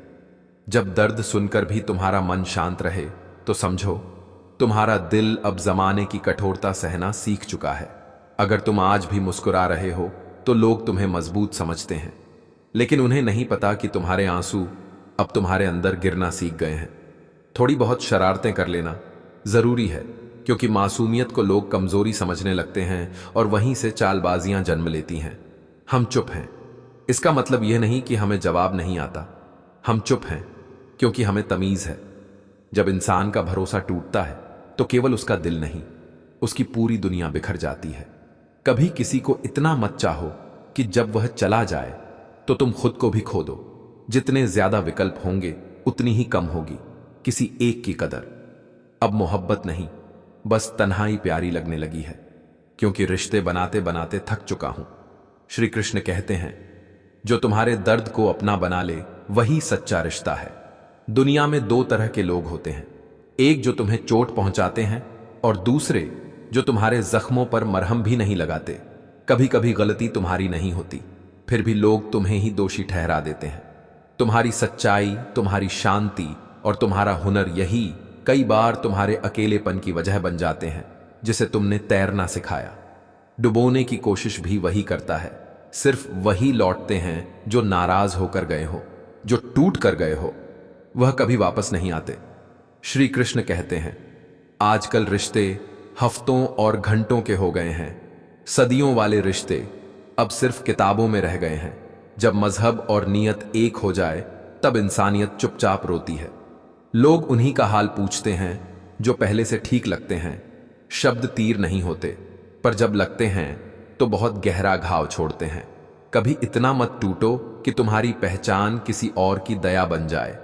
जब दर्द सुनकर भी तुम्हारा मन शांत रहे, तो समझो तुम्हारा दिल अब जमाने की कठोरता सहना सीख चुका है। अगर तुम आज भी मुस्कुरा रहे हो, तो लोग तुम्हें मजबूत समझते हैं, लेकिन उन्हें नहीं पता कि तुम्हारे आंसू अब तुम्हारे अंदर गिरना सीख गए हैं। थोड़ी बहुत शरारतें कर लेना जरूरी है, क्योंकि मासूमियत को लोग कमजोरी समझने लगते हैं और वहीं से चालबाजियां जन्म लेती हैं। हम चुप हैं, इसका मतलब यह नहीं कि हमें जवाब नहीं आता। हम चुप हैं क्योंकि हमें तमीज है। जब इंसान का भरोसा टूटता है, तो केवल उसका दिल नहीं, उसकी पूरी दुनिया बिखर जाती है। कभी किसी को इतना मत चाहो कि जब वह चला जाए तो तुम खुद को भी खो दो। जितने ज्यादा विकल्प होंगे, उतनी ही कम होगी किसी एक की कदर। अब मोहब्बत नहीं, बस तन्हाई प्यारी लगने लगी है, क्योंकि रिश्ते बनाते बनाते थक चुका हूं। श्री कृष्ण कहते हैं, जो तुम्हारे दर्द को अपना बना ले वही सच्चा रिश्ता है। दुनिया में दो तरह के लोग होते हैं, एक जो तुम्हें चोट पहुंचाते हैं और दूसरे जो तुम्हारे जख्मों पर मरहम भी नहीं लगाते। कभी कभी गलती तुम्हारी नहीं होती, फिर भी लोग तुम्हें ही दोषी ठहरा देते हैं। तुम्हारी सच्चाई, तुम्हारी शांति और तुम्हारा हुनर यही कई बार तुम्हारे अकेलेपन की वजह बन जाते हैं, जिसे तुमने तैरना सिखाया। डुबोने की कोशिश भी वही करता है, सिर्फ वही लौटते हैं जो नाराज होकर गए हो, जो टूट कर गए हो। वह कभी वापस नहीं आते। श्री कृष्ण कहते हैं, आजकल रिश्ते हफ्तों और घंटों के हो गए हैं। सदियों वाले रिश्ते अब सिर्फ किताबों में रह गए हैं। जब मजहब और नियत एक हो जाए, तब इंसानियत चुपचाप रोती है। लोग उन्हीं का हाल पूछते हैं जो पहले से ठीक लगते हैं। शब्द तीर नहीं होते, पर जब लगते हैं तो बहुत गहरा घाव छोड़ते हैं। कभी इतना मत टूटो कि तुम्हारी पहचान किसी और की दया बन जाए।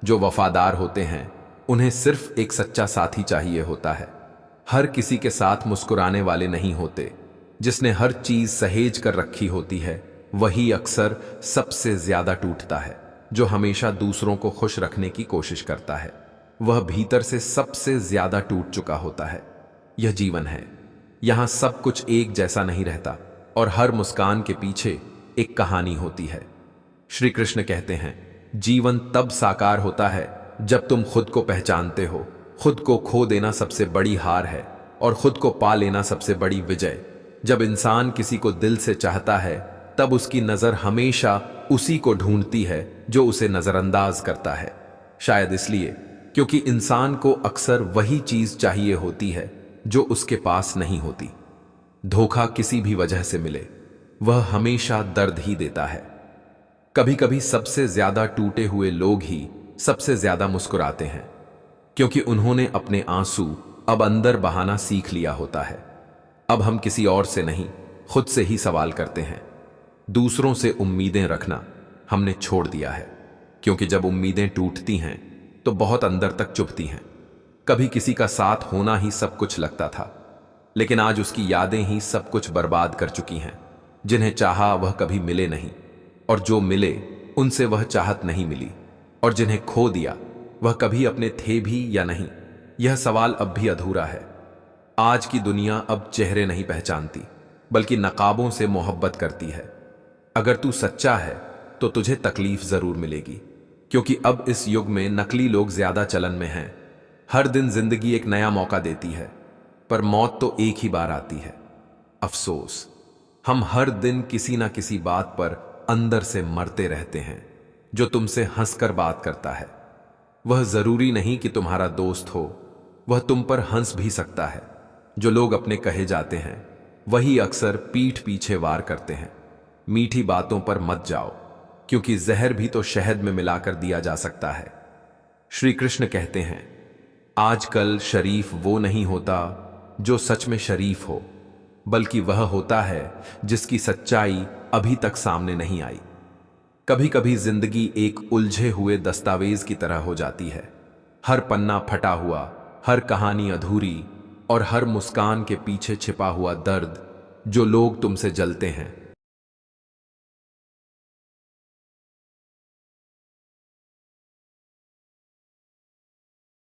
जो वफादार होते हैं उन्हें सिर्फ एक सच्चा साथी चाहिए होता है। हर किसी के साथ मुस्कुराने वाले नहीं होते। जिसने हर चीज सहेज कर रखी होती है वही अक्सर सबसे ज्यादा टूटता है। जो हमेशा दूसरों को खुश रखने की कोशिश करता है वह भीतर से सबसे ज्यादा टूट चुका होता है। यह जीवन है, यहां सब कुछ एक जैसा नहीं रहता और हर मुस्कान के पीछे एक कहानी होती है। श्री कृष्ण कहते हैं, जीवन तब साकार होता है जब तुम खुद को पहचानते हो। खुद को खो देना सबसे बड़ी हार है और खुद को पा लेना सबसे बड़ी विजय। जब इंसान किसी को दिल से चाहता है तब उसकी नजर हमेशा उसी को ढूंढती है जो उसे नजरअंदाज करता है। शायद इसलिए क्योंकि इंसान को अक्सर वही चीज चाहिए होती है जो उसके पास नहीं होती। धोखा किसी भी वजह से मिले, वह हमेशा दर्द ही देता है। कभी कभी सबसे ज्यादा टूटे हुए लोग ही सबसे ज्यादा मुस्कुराते हैं, क्योंकि उन्होंने अपने आंसू अब अंदर बहाना सीख लिया होता है। अब हम किसी और से नहीं, खुद से ही सवाल करते हैं। दूसरों से उम्मीदें रखना हमने छोड़ दिया है, क्योंकि जब उम्मीदें टूटती हैं तो बहुत अंदर तक चुभती हैं। कभी किसी का साथ होना ही सब कुछ लगता था, लेकिन आज उसकी यादें ही सब कुछ बर्बाद कर चुकी हैं। जिन्हें चाहा वह कभी मिले नहीं, और जो मिले उनसे वह चाहत नहीं मिली, और जिन्हें खो दिया वह कभी अपने थे भी या नहीं। यह सवाल अब भी अधूरा है। आज की दुनिया अब चेहरे नहीं पहचानती, बल्कि नकाबों से मोहब्बत करती है। अगर तू सच्चा है तो तुझे तकलीफ जरूर मिलेगी, क्योंकि अब इस युग में नकली लोग ज्यादा चलन में हैं। हर दिन जिंदगी एक नया मौका देती है, पर मौत तो एक ही बार आती है। अफसोस, हम हर दिन किसी ना किसी बात पर अंदर से मरते रहते हैं। जो तुमसे हंसकर बात करता है वह जरूरी नहीं कि तुम्हारा दोस्त हो, वह तुम पर हंस भी सकता है। जो लोग अपने कहे जाते हैं वही अक्सर पीठ पीछे वार करते हैं। मीठी बातों पर मत जाओ, क्योंकि जहर भी तो शहद में मिलाकर दिया जा सकता है। श्री कृष्ण कहते हैं, आजकल शरीफ वो नहीं होता जो सच में शरीफ हो, बल्कि वह होता है जिसकी सच्चाई अभी तक सामने नहीं आई। कभी कभी जिंदगी एक उलझे हुए दस्तावेज की तरह हो जाती है। हर पन्ना फटा हुआ, हर कहानी अधूरी, और हर मुस्कान के पीछे छिपा हुआ दर्द। जो लोग तुमसे जलते हैं